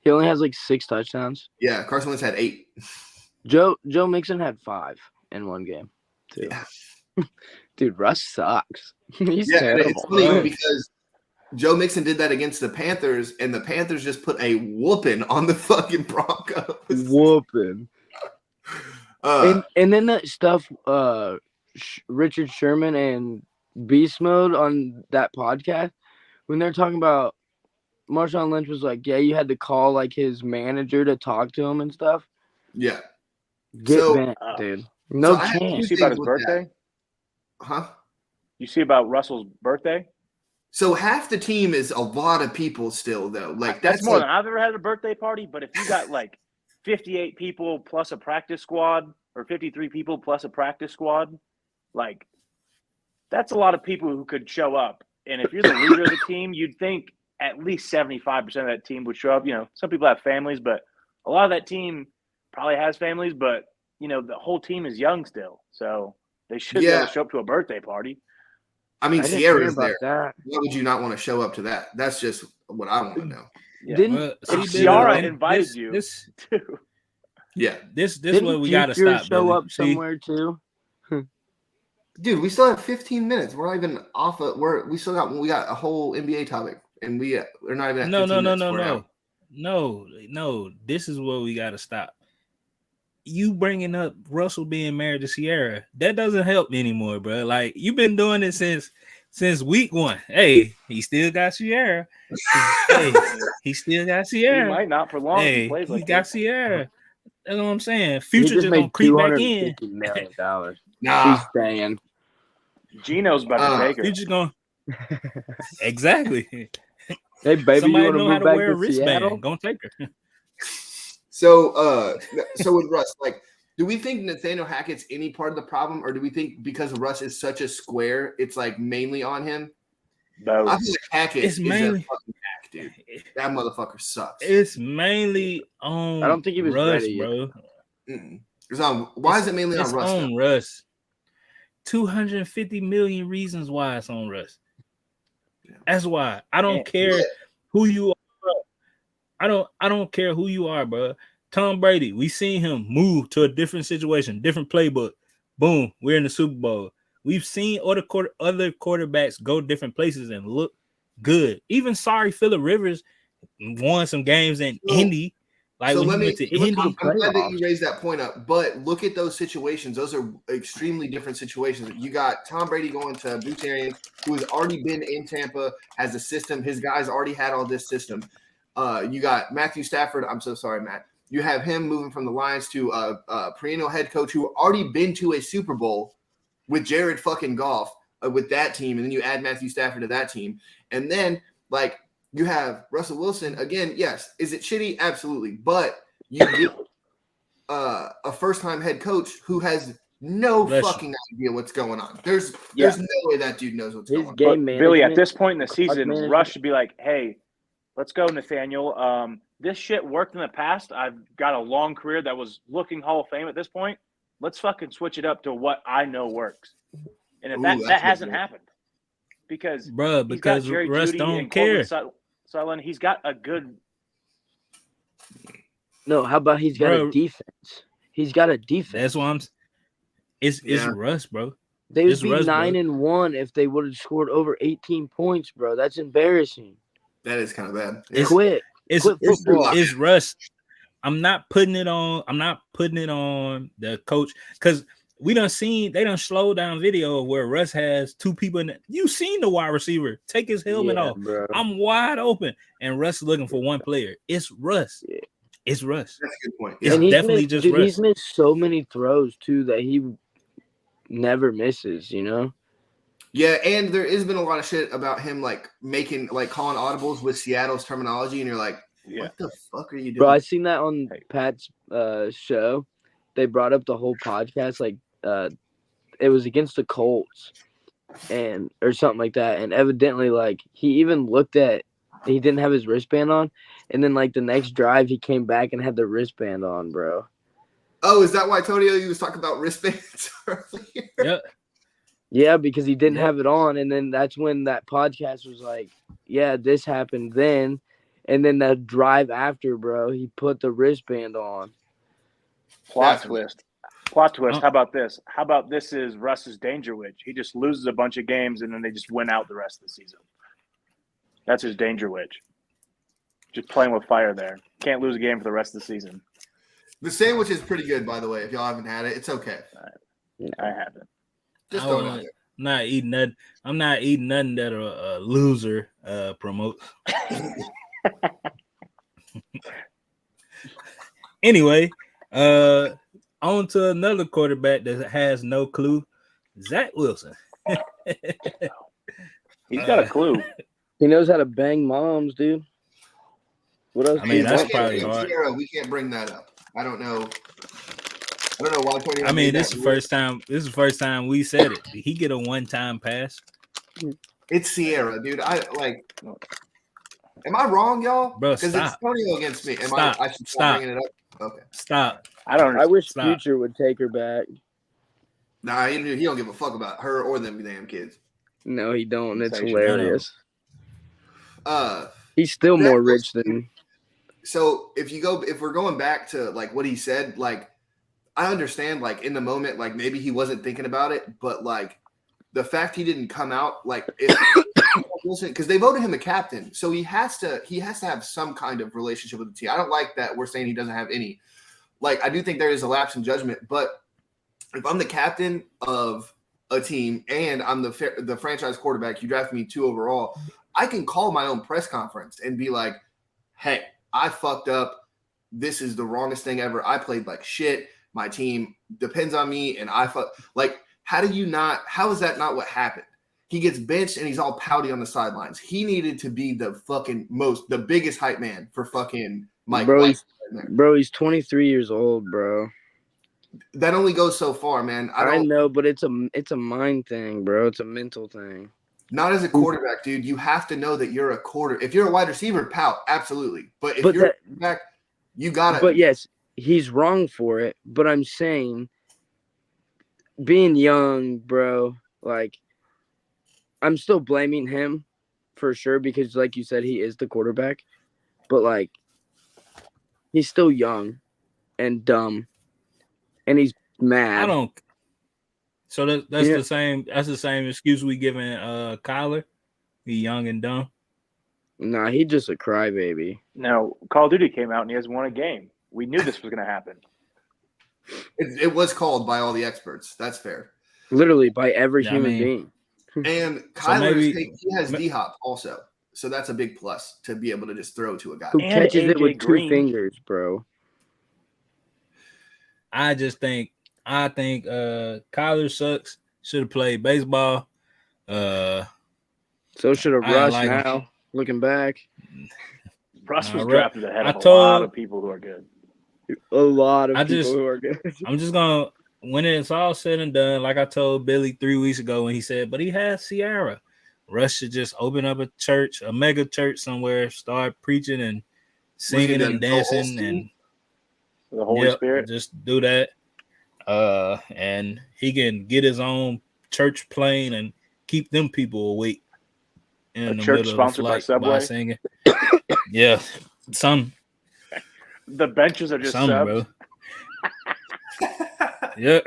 He only has like 6 touchdowns. Yeah, Carson Wentz had 8. Joe Mixon had 5 in one game too. Yeah. Dude, Russ sucks. He's terrible. It's funny because Joe Mixon did that against the Panthers, and the Panthers just put a whooping on the fucking Broncos. Whooping. And then that stuff, Richard Sherman and Beast Mode on that podcast, when they're talking about Marshawn Lynch was like, yeah, you had to call like his manager to talk to him and stuff. Yeah. Get bent, dude. No chance. You see about his birthday? Huh? You see about Russell's birthday? So half the team is a lot of people still, though. Like that's more than I've ever had at a birthday party. But if you got like 58 people plus a practice squad, or 53 people plus a practice squad, like that's a lot of people who could show up. And if you're the leader of the team, you'd think at least 75% of that team would show up. You know, some people have families, but a lot of that team probably has families. But you know, the whole team is young still, so they should be able to show up to a birthday party. I mean, Sierra's there. Why would you not want to show up to that? That's just what I want to know. Yeah. If Ciara invited you too. Yeah. This is what we got to stop. Show up somewhere too. Dude, we still have 15 minutes. We're not even off of we got a whole NBA topic, and we're not even at 15 minutes. No. This is what we got to stop. You bringing up Russell being married to Sierra, that doesn't help anymore, bro. Like, you've been doing it since week 1. Hey, he still got Sierra. He still got Sierra. He might not for long. Hey, he got Sierra. That's what I'm saying. Future just gonna creep back in. Nah, she's staying. Gino's about to take her. Future's gonna exactly. Hey, baby, somebody you know how to wear a wristband. Seattle? Gonna take her. So with Russ, like, do we think Nathaniel Hackett's any part of the problem, or do we think because Russ is such a square, it's like mainly on him? Both. I feel like Hackett is mainly a fucking hack, dude. That motherfucker sucks. It's mainly on. I don't think he was Russ, ready, bro. It's on. Why is it mainly on Russ? On Russ. 250 million reasons why it's on Russ. That's why. I don't care who you are. I don't care who you are, bro. Tom Brady, we seen him move to a different situation, different playbook. Boom, we're in the Super Bowl. We've seen other quarterbacks go different places and look good. Even Phillip Rivers won some games in Indy. Like, when he went to Indy. I'm glad that you raised that point up, but look at those situations. Those are extremely different situations. You got Tom Brady going to Bruce Arians, who has already been in Tampa, has a system. His guys already had all this system. You got Matthew Stafford. I'm so sorry, Matt. You have him moving from the Lions to a perennial head coach who already been to a Super Bowl with Jared fucking Goff. with that team, and then you add Matthew Stafford to that team, and then like you have Russell Wilson again. Yes, is it shitty? Absolutely, but you get a first-time head coach who has no fucking idea what's going on. There's no way that dude knows what's going on. But Billy, at this point in the season, Russ should be like, hey, let's go, Nathaniel. This shit worked in the past. I've got a long career that was looking Hall of Fame at this point. Let's fucking switch it up to what I know works. And if that hasn't happened, because Russ don't care. Sutherland, he's got a good. No, how about he's got a defense? He's got a defense. That's what I'm. It's Russ, bro. They would be 9-1 if they would have scored over 18 points, bro. That's embarrassing. That is kind of bad. Quit football. It's Russ. I'm not putting it on the coach because they done slow down video of where Russ has two people in it. You seen the wide receiver take his helmet off. Bro. I'm wide open, and Russ is looking for one player. It's Russ. Yeah. It's Russ. That's a good point. It's definitely just Russ. He's missed so many throws too that he never misses, you know? Yeah, and there has been a lot of shit about him like calling audibles with Seattle's terminology, and you're like, what the fuck are you doing? Bro, I seen that on Pat's show. They brought up the whole podcast, like it was against the Colts or something like that. And evidently, like he even he didn't have his wristband on, and then like the next drive he came back and had the wristband on, bro. Oh, is that why Tonio was talking about wristbands earlier? Yep. Yeah, because he didn't have it on, and then that's when that podcast was like, yeah, this happened then. And then the drive after, bro, he put the wristband on. Plot twist. How about this? How about this is Russ's danger witch? He just loses a bunch of games, and then they just win out the rest of the season. That's his danger witch. Just playing with fire there. Can't lose a game for the rest of the season. The sandwich is pretty good, by the way. If y'all haven't had it, it's okay. I haven't. Just don't know. I'm not eating nothing that a loser promotes. Anyway, on to another quarterback that has no clue. Zach Wilson. He's got a clue. He knows how to bang moms, dude. What else? I mean, that's probably hard. We can't bring that up. I don't know why. I mean, this is the first time we said it. Did he get a one-time pass? It's Sierra, dude. Am I wrong, y'all? Bro, because it's Tonio against me. I should stop bringing it up. Okay. Stop. I wish Future would take her back. Nah, he don't give a fuck about her or them damn kids. No, he don't. It's hilarious. He's still more rich than. So if we're going back to like what he said, like I understand, like in the moment, like maybe he wasn't thinking about it, but like the fact he didn't come out, like because they voted him a captain, so he has to have some kind of relationship with the team. I don't like that we're saying he doesn't have any. Like I do think there is a lapse in judgment, but if I'm the captain of a team and I'm the franchise quarterback, you drafted me 2 overall, I can call my own press conference and be like, hey, I fucked up. This is the wrongest thing ever. I played like shit. My team depends on me, and like, how is that not what happened? He gets benched and he's all pouty on the sidelines. He needed to be the biggest hype man for fucking Mike. Bro, he's 23 years old, bro. That only goes so far, man. I know, but it's a mind thing, bro. It's a mental thing. Not as a quarterback, dude. You have to know that you're a If you're a wide receiver, pout, absolutely. But if you're a quarterback, you gotta. But yes, he's wrong for it. But I'm saying, being young, bro, like, I'm still blaming him for sure because, like you said, he is the quarterback. But like, he's still young and dumb, and he's mad. So that's the same. That's the same excuse we giving Kyler. He young and dumb. Nah, he just a crybaby. No, Call of Duty came out and he hasn't won a game. We knew this was going to happen. It was called by all the experts. That's fair. Literally by every human being. And Kyler, he has D-Hop also, so that's a big plus to be able to just throw to a guy who catches it with 2 fingers, bro. I think Kyler sucks. Should have played baseball. So should have I ain't Russ like him. now. Looking back, Russ was Nah, drafted ahead I of a lot told- of people who are good. a lot of I people just- who are good. I'm just gonna, when it's all said and done, like I told Billy 3 weeks ago when he said, but he has Sierra. Russ should just open up a church, a mega church somewhere, start preaching and singing done and Joel dancing Osteen? and The Holy yep, Spirit. just do that. And he can get his own church plane and keep them people awake in A the church middle of the sponsored by flight Subway? singing. Yeah, some The benches are just subs. bro. Yeah.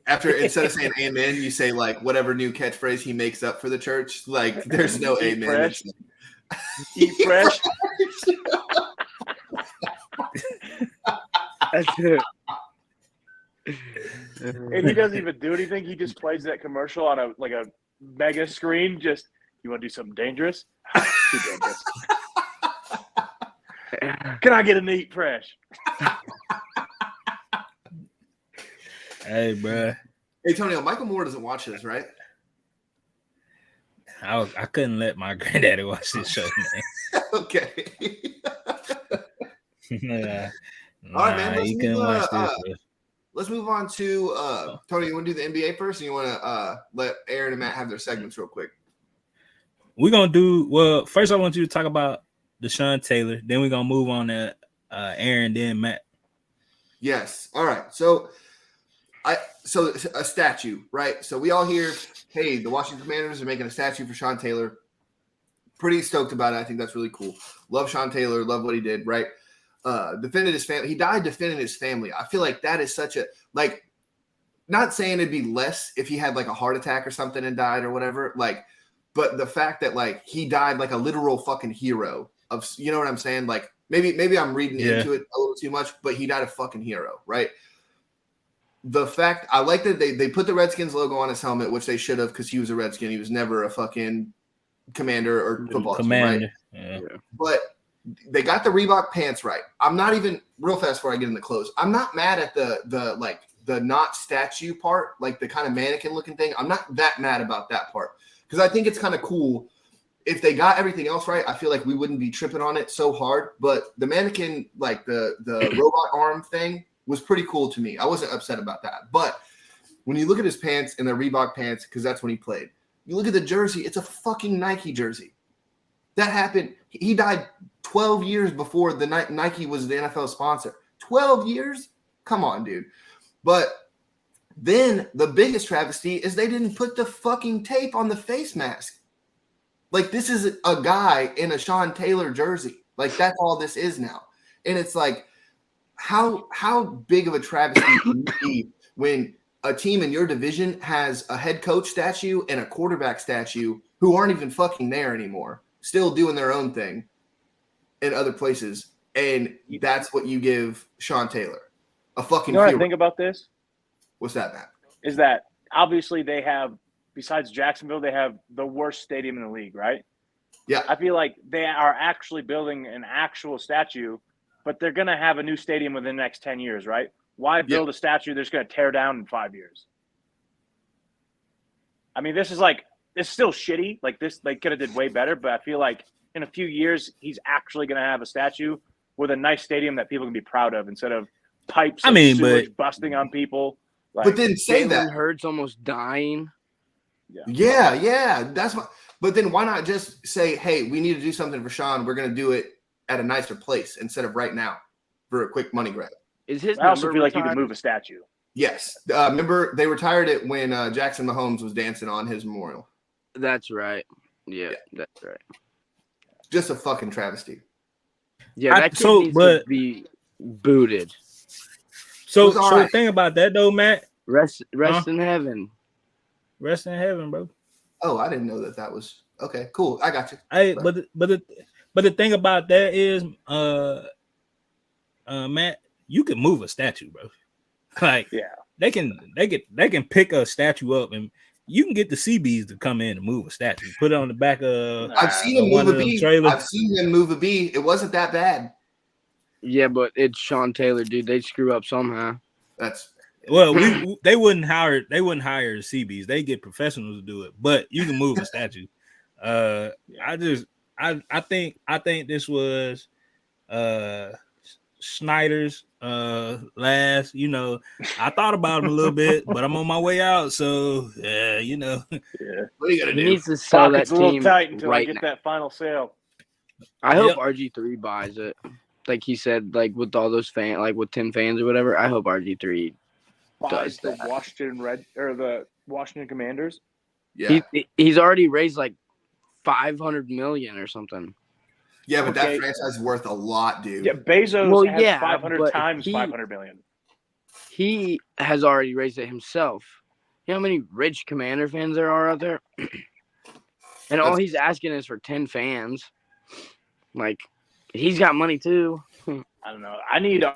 After instead of saying amen, you say like whatever new catchphrase he makes up for the church. Like there's no Eat amen. fresh. It's- Eat fresh. That's it. And he doesn't even do anything. He just plays that commercial on a mega screen. Just, you want to do something dangerous? Too dangerous. Can I get an eat fresh? Hey, bro. Hey Tonio, Michael Moore doesn't watch this, right? I couldn't let my granddaddy watch this show, Okay. man. All right, man, let's he move, couldn't watch this. bro. Let's move on to Tony. You want to do the NBA first, or you want to let Aaron and Matt have their segments real quick? We're gonna do well. First, I want you to talk about Deshaun Taylor. Then we're gonna move on to Aaron, then Matt. Yes. All right. So a statue, right? So we all hear, hey, the Washington Commanders are making a statue for Sean Taylor. Pretty stoked about it. I think that's really cool. Love Sean Taylor. Love what he did, right? Defended his family. He died defending his family. I feel like that is such a, like, not saying it'd be less if he had like a heart attack or something and died or whatever. Like, but the fact that like he died like a literal fucking hero of, you know what I'm saying? Like maybe I'm reading into it a little too much, but he died a fucking hero, right? The fact, I like that they put the Redskins logo on his helmet, which they should have because he was a Redskin. He was never a fucking commander or football Commander. team, right? Yeah. But they got the Reebok pants right. I'm not even, real fast before I get in the clothes, I'm not mad at the not statue part, like the kind of mannequin looking thing. I'm not that mad about that part because I think it's kind of cool. If they got everything else right, I feel like we wouldn't be tripping on it so hard. But the mannequin, like the robot arm thing, was pretty cool to me. I wasn't upset about that. But when you look at his pants and the Reebok pants, because that's when he played, you look at the jersey, it's a fucking Nike jersey. That happened. He died 12 years before the Nike was the NFL sponsor. 12 years? Come on, dude. But then the biggest travesty is they didn't put the fucking tape on the face mask. Like, this is a guy in a Sean Taylor jersey. Like, that's all this is now. And it's like, how big of a travesty can you be when a team in your division has a head coach statue and a quarterback statue who aren't even fucking there anymore, still doing their own thing in other places, and that's what you give Sean Taylor, a fucking You know what hero. I think about this? What's that, Matt? Is that obviously they have, besides Jacksonville, they have the worst stadium in the league, right? Yeah. I feel like they are actually building an actual statue, but they're going to have a new stadium within the next 10 years, right? Why build a statue they're just going to tear down in 5 years? I mean, this is still shitty. Like, this, they could have did way better, but I feel like in a few years, he's actually going to have a statue with a nice stadium that people can be proud of instead of pipes of sewage busting on people. Like, But then say that. Jalen Hurts almost dying. Yeah. That's what. But then why not just say, hey, we need to do something for Sean. We're going to do it at a nicer place instead of right now for a quick money grab. Is his I also number feel like you retired? could move a statue. Yes. Remember, they retired it when Jackson Mahomes was dancing on his memorial. That's right. Yeah, that's right. Just a fucking travesty. Yeah, that kid needs to be booted. So right. the thing about that though, Matt, Rest in heaven. rest in heaven, bro. Oh, I didn't know that was okay. Cool, I got you. Hey, but the thing about that is, Matt, you can move a statue, bro. Like, they can pick a statue up and you can get the CBs to come in and move a statue. Put it on the back of. I've seen him move a bee. I've seen him move a bee. It wasn't that bad. Yeah, but it's Sean Taylor, dude. They screw up somehow. That's Well, they wouldn't hire CBs. They get professionals to do it, but you can move a statue. I think this was Snyder's last. I thought about him a little bit, but I'm on my way out, so Yeah. What are you gonna He do? needs to sell that Pocket's a little team tight until I right get now. that final sale. I hope Yep. RG3 buys it. Like he said, like with all those fans, like with 10 fans or whatever. I hope RG3 Buys does the that. Washington Commanders. Yeah, He's already raised like 500 million or something. yeah, but Okay. that franchise is worth a lot, dude. Yeah, Bezos Well, has yeah, 500 but times he- 500 million. He has already raised it himself. You know how many rich Commander fans there are out there? And all he's asking is for 10 fans. Like, he's got money too. I don't know. I need I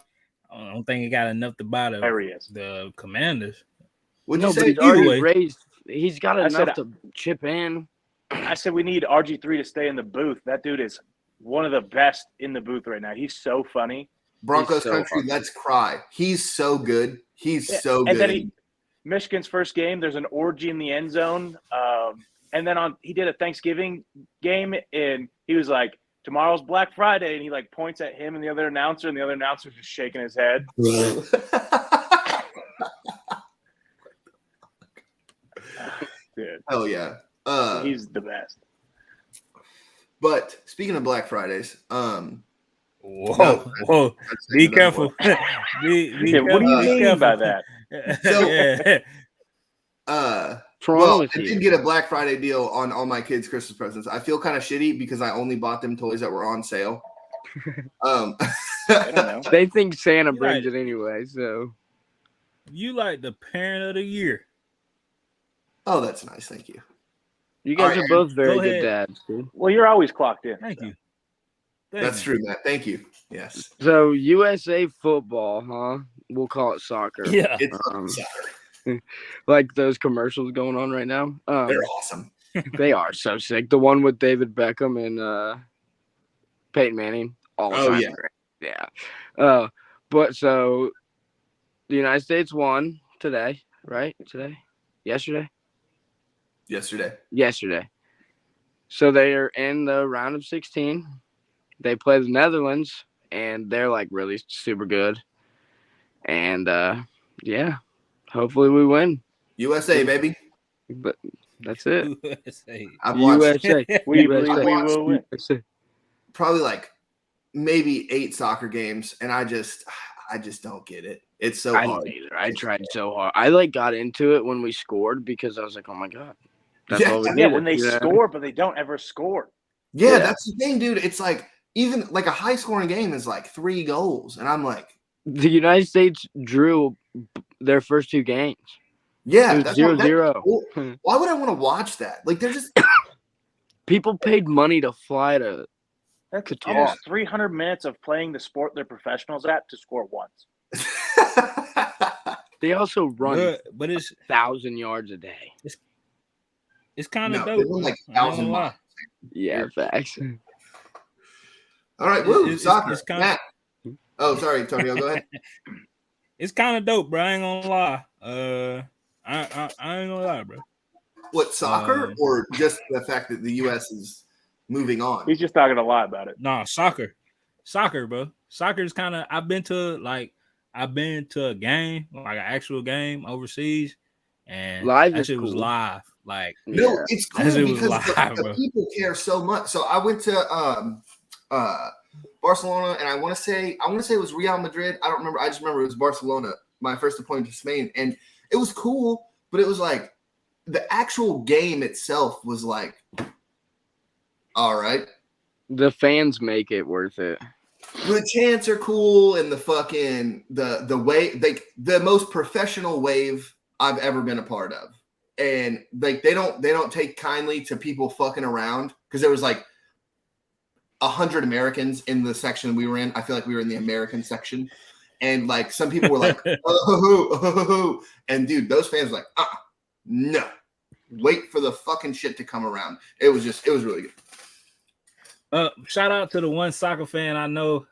don't think he got enough to buy areas. the Commanders. Would No, you but say he's already way. raised. He's got I enough said- to chip in. I said we need RG3 to stay in the booth. That dude is one of the best in the booth right now. He's so funny. Broncos He's so country? awesome. Let's cry. He's so good. He's Yeah, so and good. then Michigan's first game, there's an orgy in the end zone. And then he did a Thanksgiving game, and he was like, tomorrow's Black Friday, and he like points at him and the other announcer, and the other announcer's just shaking his head. Dude, Hell yeah. he's the best. But speaking of Black Fridays, Whoa, No. whoa! that's Be another careful. one. be Yeah, what do you be mean careful. by that? So- Yeah. What's wrong Well, with I you? did get a Black Friday deal on all my kids' Christmas presents. I feel kind of shitty because I only bought them toys that were on sale. I don't know. They think Santa You're brings right. it anyway, so You like the parent of the year. Oh, that's nice. Thank you. you guys All are right, both very go good ahead. dads, dude. Well, you're always clocked in. Thank so. you. Thank That's you. true, Matt. Thank you. Yes. So USA football, huh? We'll call it soccer. Yeah. It's Um, like those commercials going on right now. they're awesome. They are so sick. The one with David Beckham and Peyton Manning. All Oh, time yeah. great. Yeah. But so the United States won today, right? Yesterday. So they are in the round of 16. They play the Netherlands, and they're like really super good. And yeah, hopefully we win. USA, baby. But that's it. USA. I've watched USA. We USA. believe we will win. USA. probably like maybe 8 soccer games, and I just don't get it. It's so I hard. don't either. I tried so hard. I like got into it when we scored because I was like, oh my god, that's Yeah. all we Yeah, needed. when they you know? score, but they don't ever score. Yeah, Yeah. that's the thing, dude. It's like even like a high scoring game is like 3 goals, and I'm like, The United States drew their first 2 games. yeah, It was that's 0-0. Why would I want to watch that? Like, they're just People paid money to fly to. That's Qatar. almost 300 minutes of playing the sport they're professionals at to score once. They also run But it's 1,000 yards a day. kind of no, dope. they run like I ain't gonna 1,000 lie. miles. Yeah, facts. All right, woo, It's- soccer. it's kinda- Matt. Oh, sorry, Tonio. Go ahead. It's kind of dope, bro. I ain't gonna lie. I ain't gonna lie, bro. What, soccer, Um, or just the fact that the U.S. is moving on? He's just talking a lot about it. Nah, soccer, bro. Soccer's kind of. I've been to a game, like an actual game overseas, and Live that is shit was cool. live. Like, No, Yeah. it's cool That shit was because live, the bro. people care so much. So I went to Barcelona, and I want to say it was Real Madrid. I don't remember. I just remember it was Barcelona. My first appointment to Spain, and it was cool, but it was like the actual game itself was like, all right. The fans make it worth it. The chants are cool, and the fucking the way the most professional wave I've ever been a part of, and like they don't take kindly to people fucking around, because there was like 100 Americans in the section we were in. I feel like we were in the American section, and like some people were like, oh, and dude, those fans were like, no, wait for the fucking shit to come around. It was really good. Shout out to the one soccer fan I know.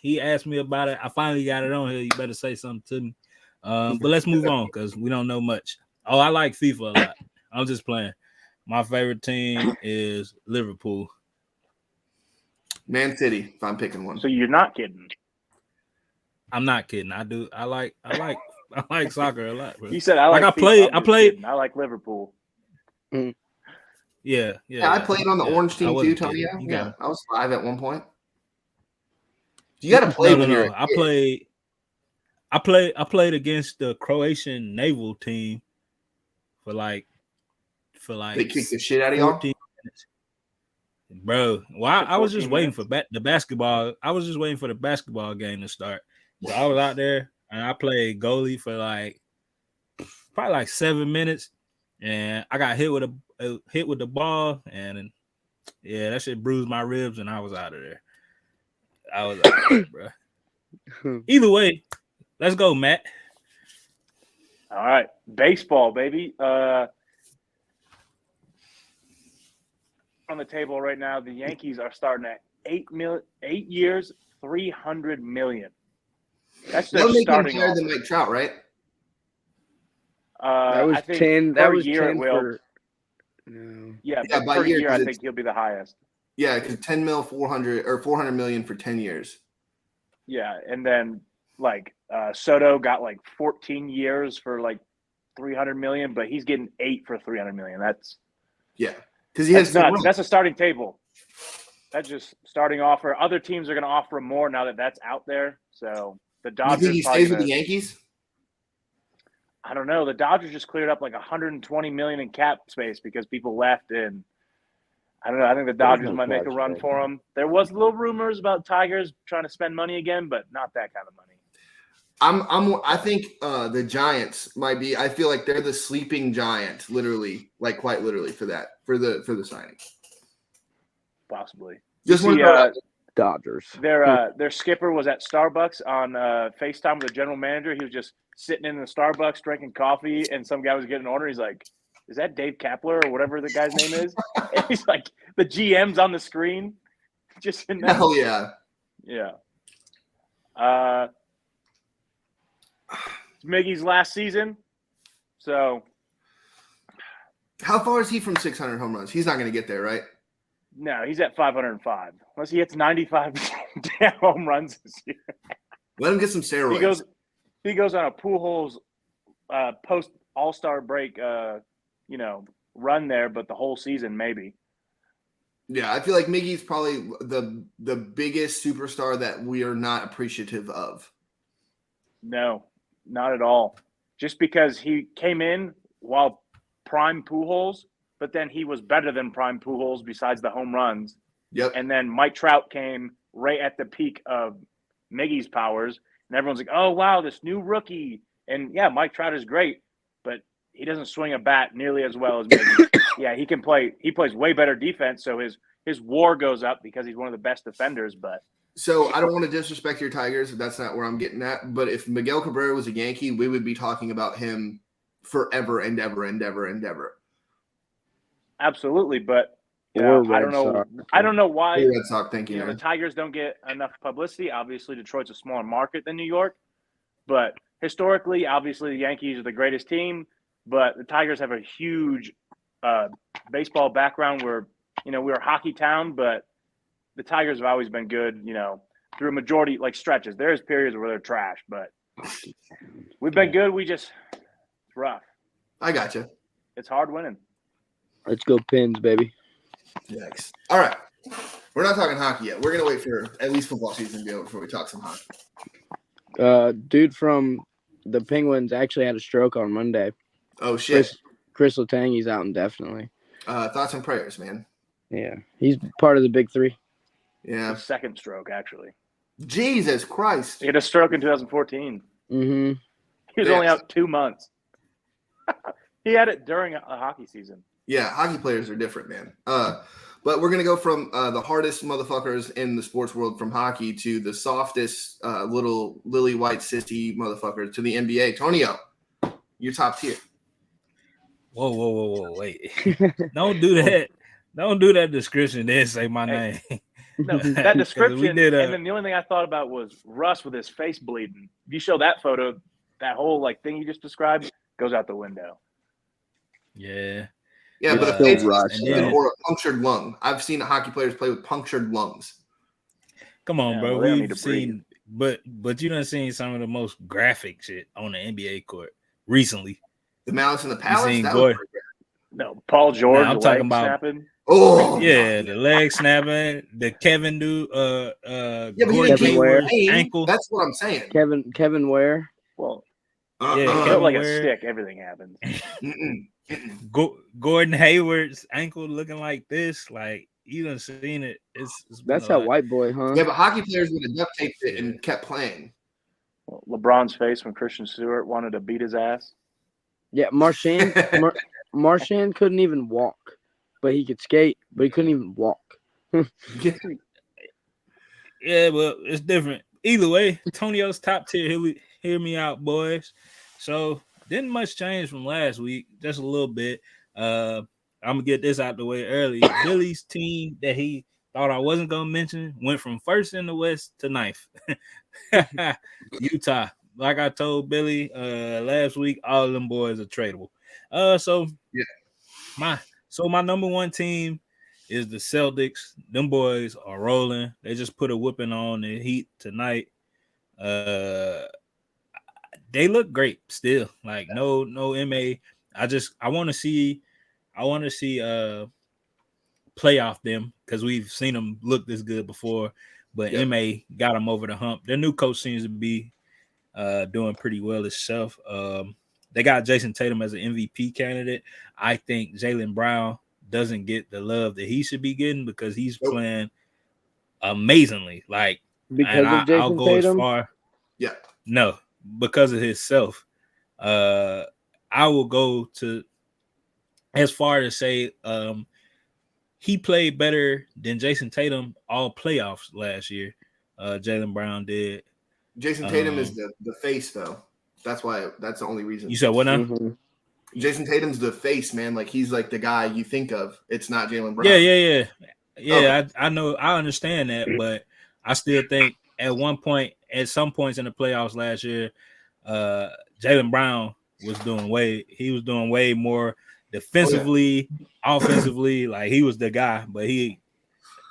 He asked me about it. I finally got it on here. You better say something to me. But let's move on because we don't know much. Oh, I like FIFA a lot. I'm just playing. My favorite team is Liverpool. Man City, if I'm picking one. So you're not kidding. I'm not kidding. I like soccer a lot, bro. You said I like I FIFA. played. Kidding. I like Liverpool. Yeah. I played on the orange team too, Tonio. Yeah, I was 5 at one point. You got to play when you're. I played against the Croatian naval team for like. They kicked the shit out of y'all. Minutes. Bro, well, I was just waiting for the basketball. I was just waiting for the basketball game to start. So I was out there and I played goalie for probably like 7 minutes, and I got hit with the ball, and yeah, that shit bruised my ribs, and I was out of there. Bro. Either way, let's go, Matt. All right, baseball, baby. On the table right now, the Yankees are starting at 8 years, $300 million. That's their starting higher than Mike Trout, right? That was 10. That was 10 for. No. Yeah, by year, I think he'll be the highest. Yeah, because 10 mil, 400 million for 10 years. Yeah, and then Soto got 14 years for 300 million, but he's getting 8 for 300 million. That's because he has nuts. That's a starting table. That's just starting offer. Other teams are going to offer him more now that that's out there. So the Dodgers. You think he stays with the Yankees? I don't know. The Dodgers just cleared up 120 million in cap space because people left, and I don't know. I think the Dodgers might make a run for him. There was little rumors about Tigers trying to spend money again, but not that kind of money. I think the Giants might be. I feel like they're the sleeping giant, literally, quite literally for the signing. Possibly. Just Dodgers. Their skipper was at Starbucks on FaceTime with the general manager. He was just sitting in the Starbucks drinking coffee, and some guy was getting an order. He's like, "Is that Dave Kapler or whatever the guy's name is?" And he's like, "The GM's on the screen." Just in that. Hell yeah. Yeah. It's Miggy's last season. So how far is he from 600 home runs? He's not going to get there, right? No, he's at 505. Unless he hits 95 damn home runs this year. Let him get some steroids. He goes on a Pujols post All-Star break run there, but the whole season maybe. Yeah, I feel like Miggy's probably the biggest superstar that we are not appreciative of. No, not at all. Just because he came in while prime Pujols, but then he was better than prime Pujols besides the home runs. Yep. And then Mike Trout came right at the peak of Miggy's powers, and everyone's like, "Oh wow, this new rookie." And yeah, Mike Trout is great, but he doesn't swing a bat nearly as well as Miggy. Yeah, he can play. He plays way better defense, so his WAR goes up because he's one of the best defenders. But so I don't want to disrespect your Tigers. That's not where I'm getting at. But if Miguel Cabrera was a Yankee, we would be talking about him forever and ever and ever and ever. Absolutely, but I don't know. I don't know why. Red Sox, thank you. The Tigers don't get enough publicity. Obviously, Detroit's a smaller market than New York, but historically, obviously, the Yankees are the greatest team. But the Tigers have a huge baseball background. Where we're a hockey town, but the Tigers have always been good. Through a majority stretches. There's periods where they're trash, but we've been good. It's rough. I got you. It's hard winning. Let's go Pins, baby. Yikes. All right. We're not talking hockey yet. We're going to wait for at least football season to be over before we talk some hockey. Dude from the Penguins actually had a stroke on Monday. Oh, shit. Chris Letang's out indefinitely. Thoughts and prayers, man. Yeah. He's part of the big three. Yeah. His second stroke, actually. Jesus Christ. He had a stroke in 2014. Mm-hmm. He was only out 2 months. He had it during a hockey season. Yeah, hockey players are different, man. But we're going to go from the hardest motherfuckers in the sports world from hockey to the softest little lily white sissy motherfuckers to the NBA. Tonio, you're top tier. Whoa, wait. Don't do that. Don't do that description. Then say my name. No, that description. And then the only thing I thought about was Russ with his face bleeding. If you show that photo, that whole like thing you just described goes out the window. Yeah. Yeah, but It's a still facial rushed, season though. or a punctured lung. I've seen hockey players play with punctured lungs. Come on, Yeah, bro. well, they don't need We've to breathe. seen, but you done seen some of the most graphic shit on the NBA court recently. The Malice in the You Palace. seen That Gordon? was No, Paul George I'm talking leg about- snapping. oh Yeah, my the leg snapping, the Kevin Yeah, but he Gordon didn't Ware. Hayward's play. ankle. That's what I'm saying. Kevin Ware. Well, Yeah, built Kevin like a Ware. stick. Everything happens. Gordon Hayward's ankle looking like this. Like you done seen it. It's been That's a that lot. white boy, huh? Yeah, but hockey players would have duct taped it and kept playing. Well, LeBron's face when Christian Stewart wanted to beat his ass. Yeah, Marchand couldn't even walk, but he could skate, but he couldn't even walk. Yeah, well, it's different. Either way, Tonio's top tier. Hear me out, boys. So didn't much change from last week, just a little bit. I'm gonna get this out the way early. Billy's team that he thought I wasn't gonna mention went from first in the West to ninth. Utah. Like I told Billy last week, all of them boys are tradable. So my number one team is the Celtics. Them boys are rolling. They just put a whipping on the Heat tonight. They look great still. Like no MA. I want to see playoff them because we've seen them look this good before. But Yep. MA got them over the hump. Their new coach seems to be doing pretty well himself. They got Jason Tatum as an MVP candidate. I think Jaylen Brown doesn't get the love that he should be getting because he's playing amazingly. Like Because of I'll Jason go Tatum? as far. Yeah. No, because of himself. I will go to as far to say he played better than Jason Tatum all playoffs last year. Jaylen Brown did. Jason Tatum is the face, though. That's why. That's the only reason. You said what now? Mm-hmm. Jason Tatum's the face, man. Like he's like the guy you think of. It's not Jaylen Brown. Yeah. Okay. I know. I understand that, but I still think at some points in the playoffs last year, Jaylen Brown was doing way more defensively, offensively. Like he was the guy, but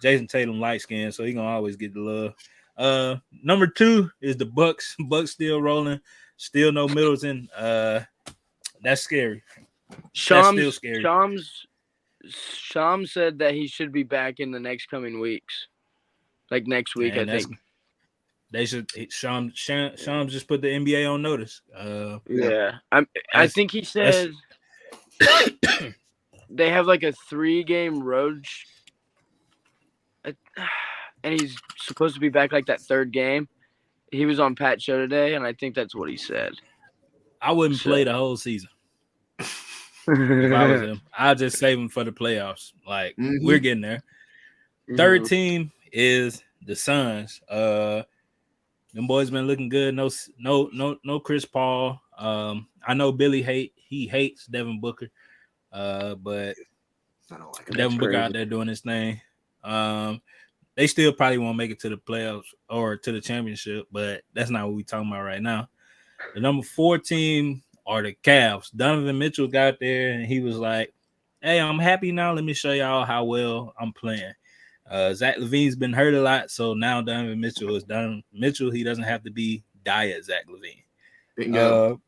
Jason Tatum light skinned, so he gonna always get the love. Number 2 is the Bucks. Bucks still rolling, still no Middleton. That's scary. That's still scary. Shams said that he should be back in the next coming weeks. Like next week, Man, I think. They should. Shams just put the NBA on notice. Yeah. I think he said they have like a 3-game road and he's supposed to be back like that 3rd game. He was on Pat's show today, and I think that's what he said. I wouldn't play the whole season. If I was him, I'd just save him for the playoffs. Like we're getting there. Third team is the Suns. Them boys been looking good. No Chris Paul. I know Billy hates Devin Booker. But I don't like him. Devin Booker out there doing his thing. They still probably won't make it to the playoffs or to the championship, but that's not what we're talking about right now. The number 4 team are the Cavs. Donovan Mitchell got there and he was like, "Hey, I'm happy now. Let me show y'all how well I'm playing." Zach LaVine's been hurt a lot, so now Donovan Mitchell is Donovan Mitchell. He doesn't have to be diet Zach LaVine. Bingo.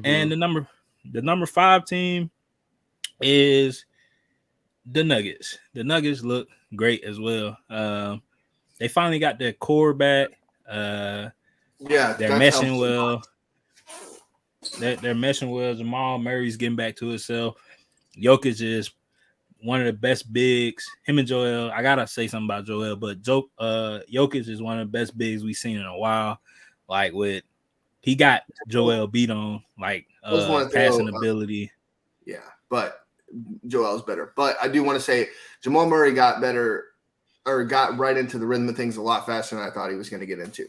And the number 5 team is the Nuggets. The Nuggets look great as well. They finally got their core back. They're meshing well. They're meshing well. Jamal Murray's getting back to himself. Jokic is one of the best bigs. Him and Joel. I gotta say something about Joel, but Jokic is one of the best bigs we've seen in a while. Like he got Joel beat on like passing ability. Yeah, but Joel's better. But I do want to say Jamal Murray got better or got right into the rhythm of things a lot faster than I thought he was going to get into.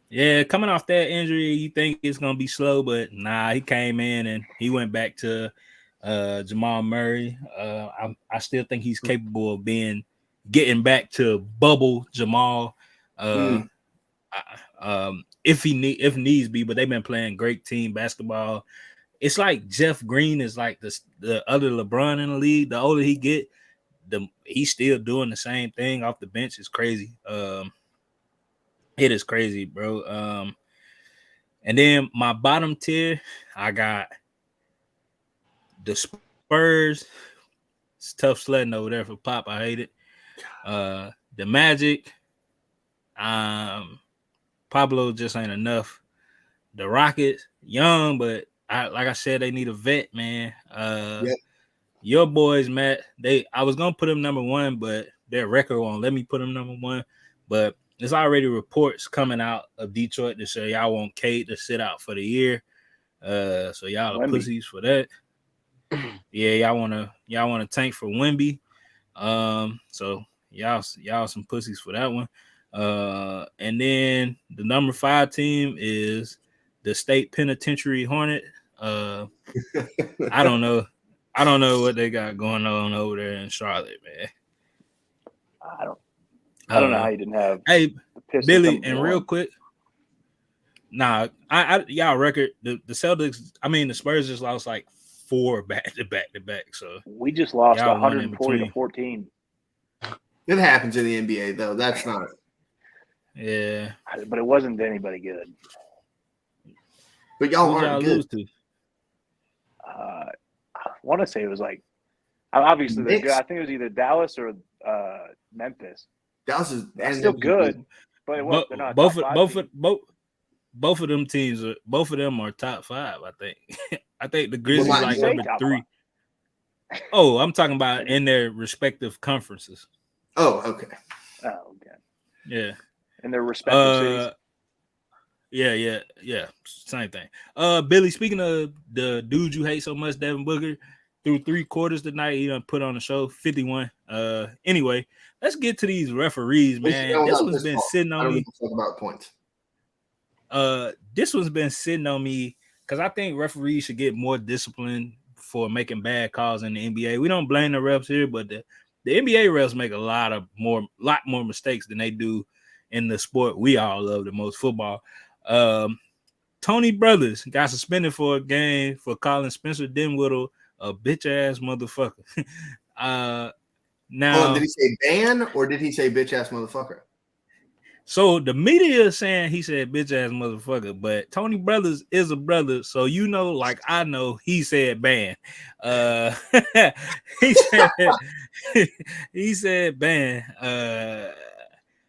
Yeah, coming off that injury, you think it's going to be slow, but nah, he came in and he went back to Jamal Murray. I still think he's capable of getting back to bubble Jamal. if needs be. But they've been playing great team basketball. It's like Jeff Green is like the other LeBron in the league. The older he get, he's still doing the same thing off the bench. It's crazy. It is crazy, bro. And then my bottom tier, I got the Spurs. It's tough sledding over there for Pop. I hate it. The Magic. Pablo just ain't enough. The Rockets, young, but like I said, they need a vet, man. Yep. Your boys, Matt, I was gonna put them number one, but their record won't let me put them number one. But there's already reports coming out of Detroit to say y'all want Cade to sit out for the year. So y'all are pussies for that. Yeah, y'all wanna tank for Wemby. So y'all some pussies for that one. And then the number 5 team is the State Penitentiary Hornet. I don't know what they got going on over there in Charlotte, man. I don't know how you didn't have. Hey, Billy, and real quick, y'all record the Celtics. I mean, the Spurs just lost like 4 back to back. So we just lost 140 to 14. It happens in the NBA though. That's not. Yeah, but it wasn't to anybody good. But y'all aren't good. Lose to? I want to say it was like, obviously they're good. I think it was either Dallas or Memphis. Dallas is still good, but it was, they're not both of them teams are top 5. I think. I think the Grizzlies like number 3. Oh, I'm talking about in their respective conferences. Oh, okay. Oh, okay. Yeah. In their respective cities. Yeah. Same thing. Billy, speaking of the dude you hate so much, Devin Booker, through 3 quarters tonight, he done put on the show 51. Anyway, let's get to these referees, man. This one's been sitting on me. Talk about points. This one's been sitting on me because I think referees should get more discipline for making bad calls in the NBA. We don't blame the refs here, but the NBA refs make a lot more mistakes than they do in the sport we all love the most, football. Tony Brothers got suspended for a game for calling Spencer Dinwiddie a bitch ass motherfucker. Now, did he say ban or did he say bitch ass motherfucker? So the media is saying he said bitch ass motherfucker, but Tony Brothers is a brother, so like I know he said ban. He said ban.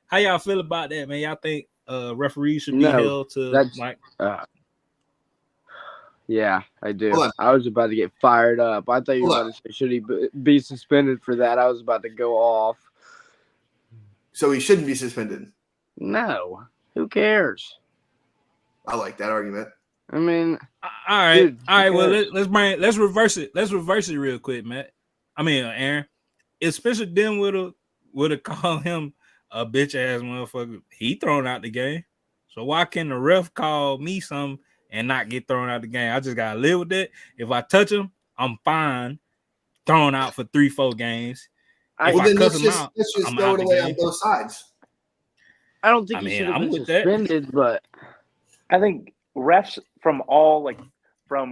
How y'all feel about that, man? Y'all think referees should be held to like? Yeah, I do. I was about to get fired up. I thought you were about to say, should he be suspended for that? I was about to go off. So he shouldn't be suspended. No, who cares? I like that argument. I mean, all right. Well, let's reverse it. Let's reverse it real quick, Matt. I mean, Aaron, if Spencer Dinwiddie would have called him a bitch ass motherfucker, he thrown out the game. So why can the ref call me something and not get thrown out the game? I just gotta live with that. If I touch him, I'm fine. Thrown out for 3-4 games. Let's just throw it away on both sides. I don't think he should have been suspended, but I think refs from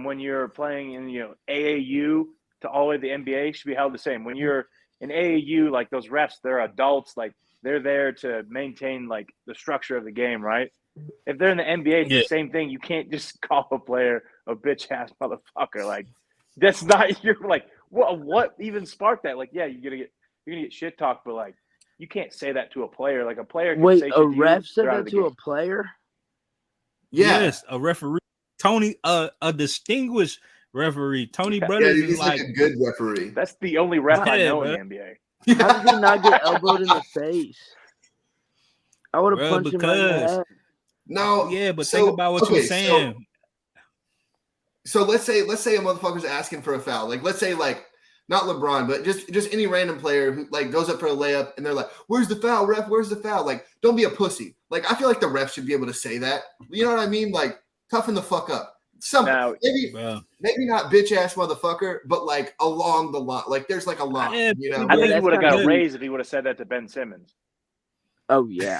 when you're playing in AAU to all the way to the NBA should be held the same. When you're in AAU, like those refs, they're adults, like they're there to maintain like the structure of the game, right? If they're in the NBA, it's the same thing. You can't just call a player a bitch ass motherfucker. Like that's not you're like what even sparked that? Like, yeah, you're gonna get shit talked, but like you can't say that to a player. Like a player can say a ref said that to a player? Yes, a referee. Tony, a distinguished referee. Tony Brothers he's is like a good referee. That's the only ref I know in the NBA. How did he not get elbowed in the face? I would have punched him right in the head. No, but think about what you're saying. So let's say a motherfucker's asking for a foul. Like let's say like not LeBron, but just any random player who like goes up for a layup and they're like, "Where's the foul, ref? Where's the foul?" Like, don't be a pussy. Like I feel like the ref should be able to say that. You know what I mean? Like toughen the fuck up. Maybe not bitch ass motherfucker, but like along the line. Like there's like a line. I think he would have got a raise if he would have said that to Ben Simmons. Oh yeah.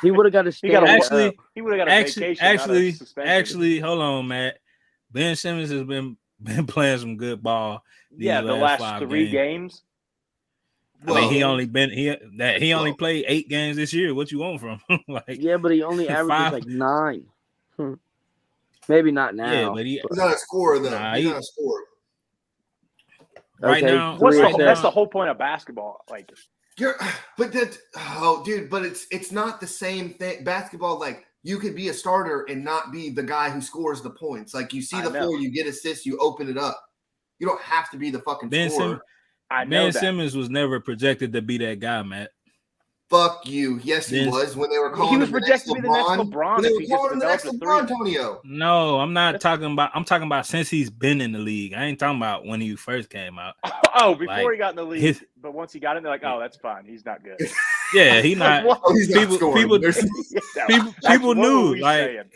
He would have got a He got stand. he would have got a vacation. not a suspension. Actually, hold on, Matt. Ben Simmons has been playing some good ball. Yeah, the last 3 games. I mean, he only played 8 games this year. What you want from him? Yeah, but he only averages like 9. Maybe not now. Yeah, but he's not a scorer though. He's not a scorer. Right Okay, now, that's the whole point of basketball. Like, but it's not the same thing. Basketball, like you could be a starter and not be the guy who scores the points. Like you see the floor, you get assists, you open it up. You don't have to be the fucking scorer. Ben Simmons was never projected to be that guy, Matt. Fuck you. Yes, he was when they were calling him the next LeBron. When they were calling him the next LeBron, Tonio. No, I'm not talking about. I'm talking about since he's been in the league. I ain't talking about when he first came out. Oh, before he got in the league. But once he got in, they're like, oh, that's fine. He's not good. Yeah, he's not. People knew, like,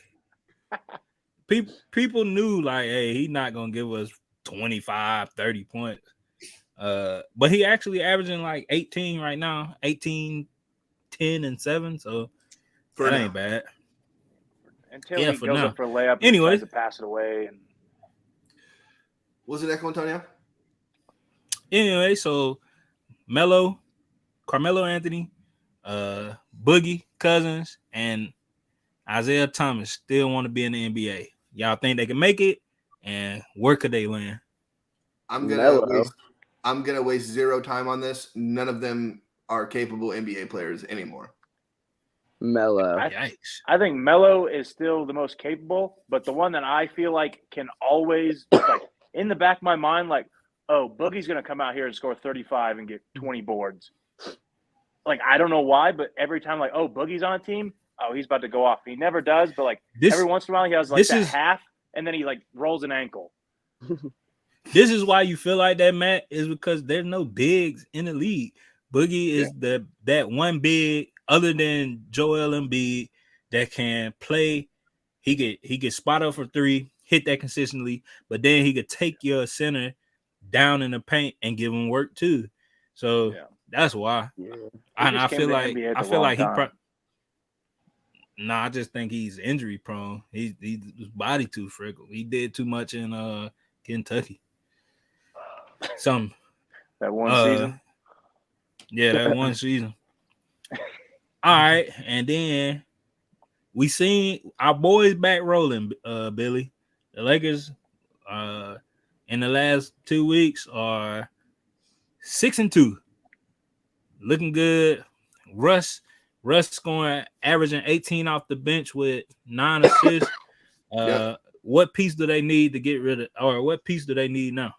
people knew, like, hey, he's not gonna give us 25, 30 points. But he actually averaging like 18 right now, 18, 10, and 7. So that ain't bad. Until he goes up for a layup, anyway, to pass it away. And what was the next one, Tonio? Anyway, so Carmelo Anthony, Boogie Cousins, and Isaiah Thomas still want to be in the NBA. Y'all think they can make it? And where could they land? I'm gonna waste zero time on this. None of them are capable NBA players anymore. Melo. I think Melo is still the most capable, but the one that I feel like can always, like, in the back of my mind, like, oh, Boogie's going to come out here and score 35 and get 20 boards. Like, I don't know why, but every time, like, oh, Boogie's on a team, oh, he's about to go off. He never does, but, like, every once in a while he has, like, half, and then he, like, rolls an ankle. This is why you feel like that, Matt, is because there's no bigs in the league. Boogie is that one big other than Joel Embiid that can play. He could spot up for 3, hit that consistently, but then he could take your center down in the paint and give him work too. So that's why. Yeah. And I feel like he I just think he's injury prone. His body too fragile. He did too much in Kentucky. That one season. Yeah, that one season. All right, and then we seen our boys back rolling, Billy. The Lakers in the last 2 weeks are 6-2. Looking good. Russ scoring, averaging 18 off the bench with 9 assists. What piece do they need to get rid of, or what piece do they need now?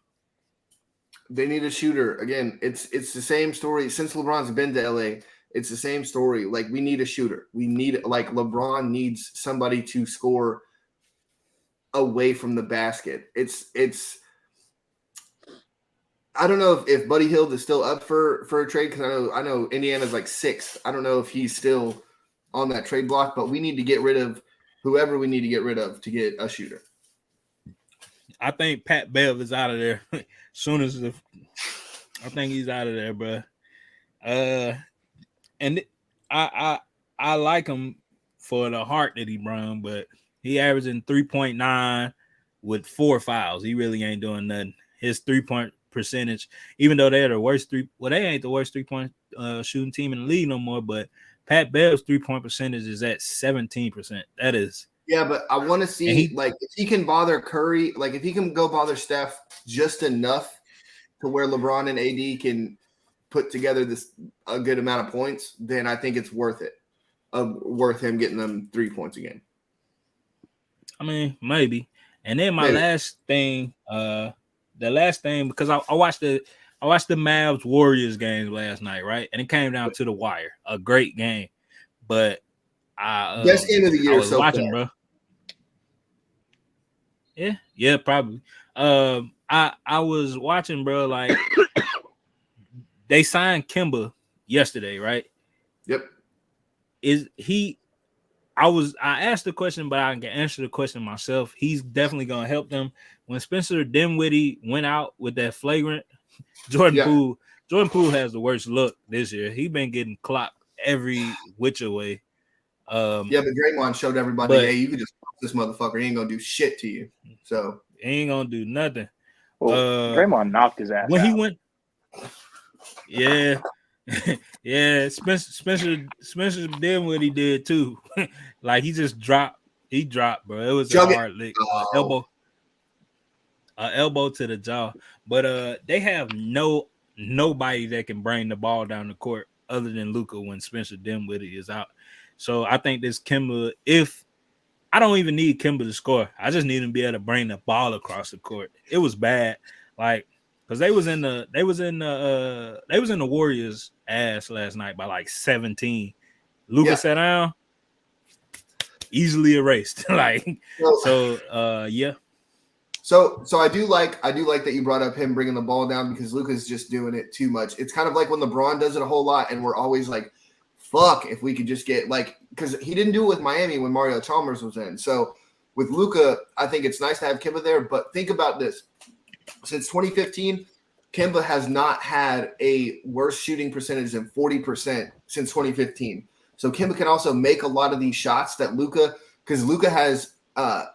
They need a shooter. Again, it's the same story since LeBron's been to LA. It's the same story. Like, we need a shooter. We need, like, LeBron needs somebody to score away from the basket. It's I don't know if Buddy Hield is still up for a trade, because I know Indiana's like 6th. I don't know if he's still on that trade block, but we need to get rid of whoever we need to get rid of to get a shooter. I think Pat Bev is out of there soon as I think he's out of there, bro. And I like him for the heart that he brought, but he averaging 3.9 with 4 fouls. He really ain't doing nothing. His 3-point percentage, even though they're the worst they ain't the worst 3-point shooting team in the league no more, but Pat Bev's 3-point percentage is at 17%. That is. Yeah, but I want to see, like, if he can bother Curry, like, if he can go bother Steph just enough to where LeBron and AD can put together a good amount of points, then I think it's worth it. Worth him getting them 3 points a game. I mean, maybe. And then my last thing, because I watched the Mavs Warriors games last night, right? And it came down to the wire. A great game, but best game of the year I was so watching, far. bro. Yeah, probably. I was watching, bro. Like, they signed Kemba yesterday, right? Yep. I asked the question, but I can answer the question myself. He's definitely gonna help them. When Spencer Dinwiddie went out with that flagrant, Jordan Poole has the worst look this year. He's been getting clocked every which way. Yeah, but Draymond showed everybody, hey, you can just fuck this motherfucker. He ain't gonna do shit to you. So he ain't gonna do nothing. Well, Draymond knocked his ass when out. he went. Yeah, yeah. Spencer did what he did too. Like he just dropped. He dropped, bro. It was a hard lick. Elbow to the jaw. But they have nobody that can bring the ball down the court other than Luka when Spencer Dinwiddie is out. So I think this Kemba, if I don't even need Kemba to score, I just need him to be able to bring the ball across the court. It was bad, like because they was in the Warriors' ass last night by like 17. Luka sat down, easily erased. Like yeah. So I do like that you brought up him bringing the ball down because Luka's just doing it too much. It's kind of like when LeBron does it a whole lot, and we're always like, fuck, if we could just get like, because he didn't do it with Miami when Mario Chalmers was in. So with Luka, I think it's nice to have Kemba there. But think about this: since 2015, Kemba has not had a worse shooting percentage than 40% since 2015. So Kemba can also make a lot of these shots that Luka, because Luka has.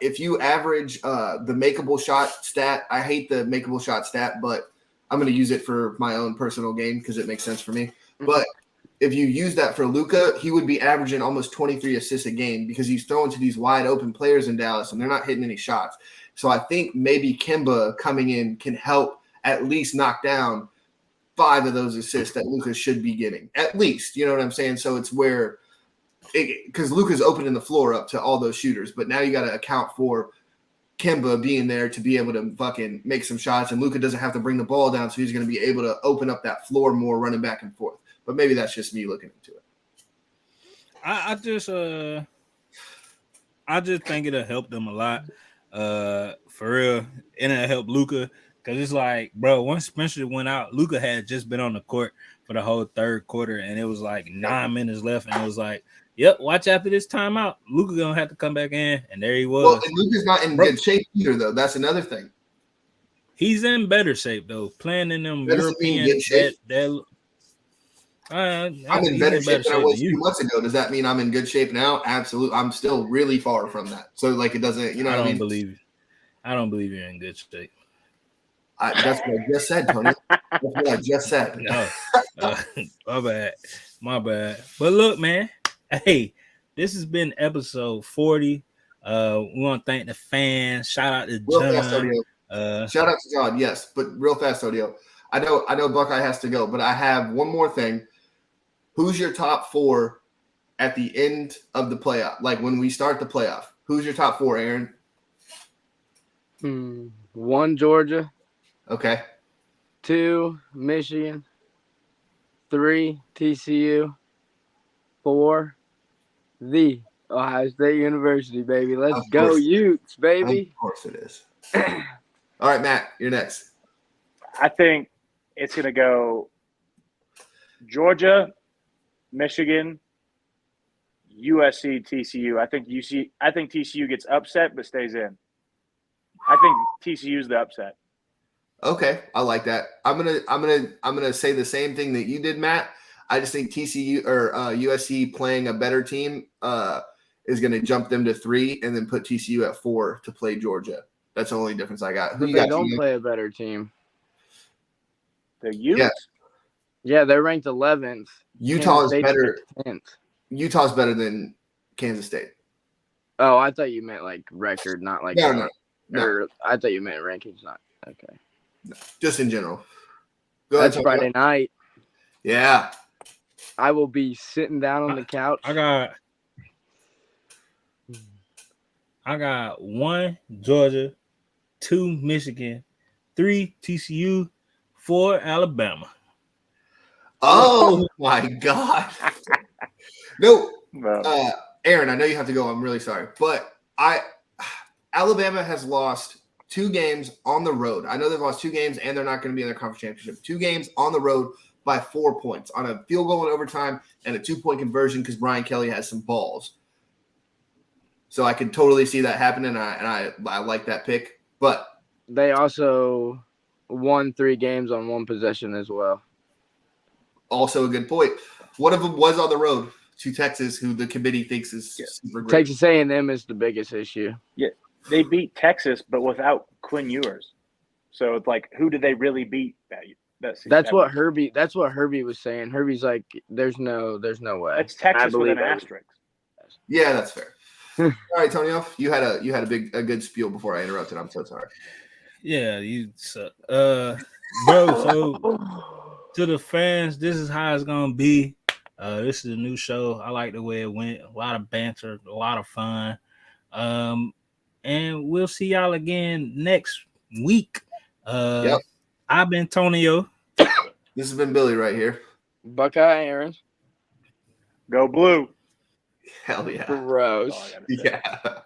If you average the makeable shot stat, I hate the makeable shot stat, but I'm going to use it for my own personal gain because it makes sense for me. But if you use that for Luka, he would be averaging almost 23 assists a game because he's throwing to these wide open players in Dallas and they're not hitting any shots. So I think maybe Kemba coming in can help at least knock down 5 of those assists that Luka should be getting. At least, you know what I'm saying? So it's where – because Luka's opening the floor up to all those shooters, but now you got to account for Kemba being there to be able to fucking make some shots, and Luka doesn't have to bring the ball down, so he's going to be able to open up that floor more, running back and forth. But maybe that's just me looking into it. I just think it'll help them a lot, for real, and it'll help Luka because it's like, bro, once Spencer went out, Luka had just been on the court for the whole third quarter, and it was like 9 minutes left, and it was like, yep, watch after this timeout. Luka gonna have to come back in, and there he was. Well, and Luka's not in good shape either, though. That's another thing. He's in better shape though, playing in them European. I'm in better shape than I was 2 months ago. Does that mean I'm in good shape now? Absolutely. I'm still really far from that. So like, it doesn't. You know, what I mean? I don't believe you're in good shape. That's what I just said, Tony. That's what I just said. No, my bad. But look, man. Hey, this has been episode 40. We want to thank the fans. Shout out to John. Shout out to John, yes, but real fast, Tonio. I know Buckeye has to go, but I have one more thing. Who's your top 4 at the end of the playoff? Like when we start the playoff, who's your top 4, Aaron? 1, Georgia. Okay. 2, Michigan. 3, TCU. 4, the Ohio State University, baby. Let's go, Utes, baby. Of course it is. All right, Matt, you're next. I think it's going to go Georgia, Michigan, USC, TCU. I think TCU gets upset but stays in. I think TCU's the upset. Okay, I like that. I'm gonna say the same thing that you did, Matt. I just think TCU or USC playing a better team is going to jump them to 3 and then put TCU at 4 to play Georgia. That's the only difference I got. They don't play a better team. The Utes? Yeah, they're ranked 11th. Utah's better. 10th. Utah's better than Kansas State. Oh, I thought you meant like record, not like no. I thought you meant rankings, not okay. No, just in general. That's Friday night. Yeah. I will be sitting down on the couch. I got 1 Georgia, 2 Michigan, 3 TCU, 4 Alabama. Oh my God. No, Aaron, I know you have to go. I'm really sorry, but Alabama has lost 2 games on the road. I know they've lost 2 games and they're not going to be in their conference championship. 2 games on the road by 4 points on a field goal in overtime and a 2-point conversion because Brian Kelly has some balls. So I can totally see that happen, and I like that pick. But they also won 3 games on 1 possession as well. Also a good point. One of them was on the road. to Texas, who the committee thinks is super great. Texas A&M is the biggest issue. They beat Texas, but without Quinn Ewers. So it's like, who did they really beat That's what Herbie was saying. Herbie's like, there's no way. That's Texas with an that. asterisk. Yeah, that's fair. All right, Tonio, you had a good spiel before I interrupted. I'm so sorry. Yeah, you suck. Bro, so to the fans, this is how it's gonna be. This is a new show. I like the way it went. A lot of banter, a lot of fun. And we'll see y'all again next week. Yep. I've been Tonio. This has been Billy right here. Buckeye Arron. Go Blue. Hell yeah. Gross. Yeah.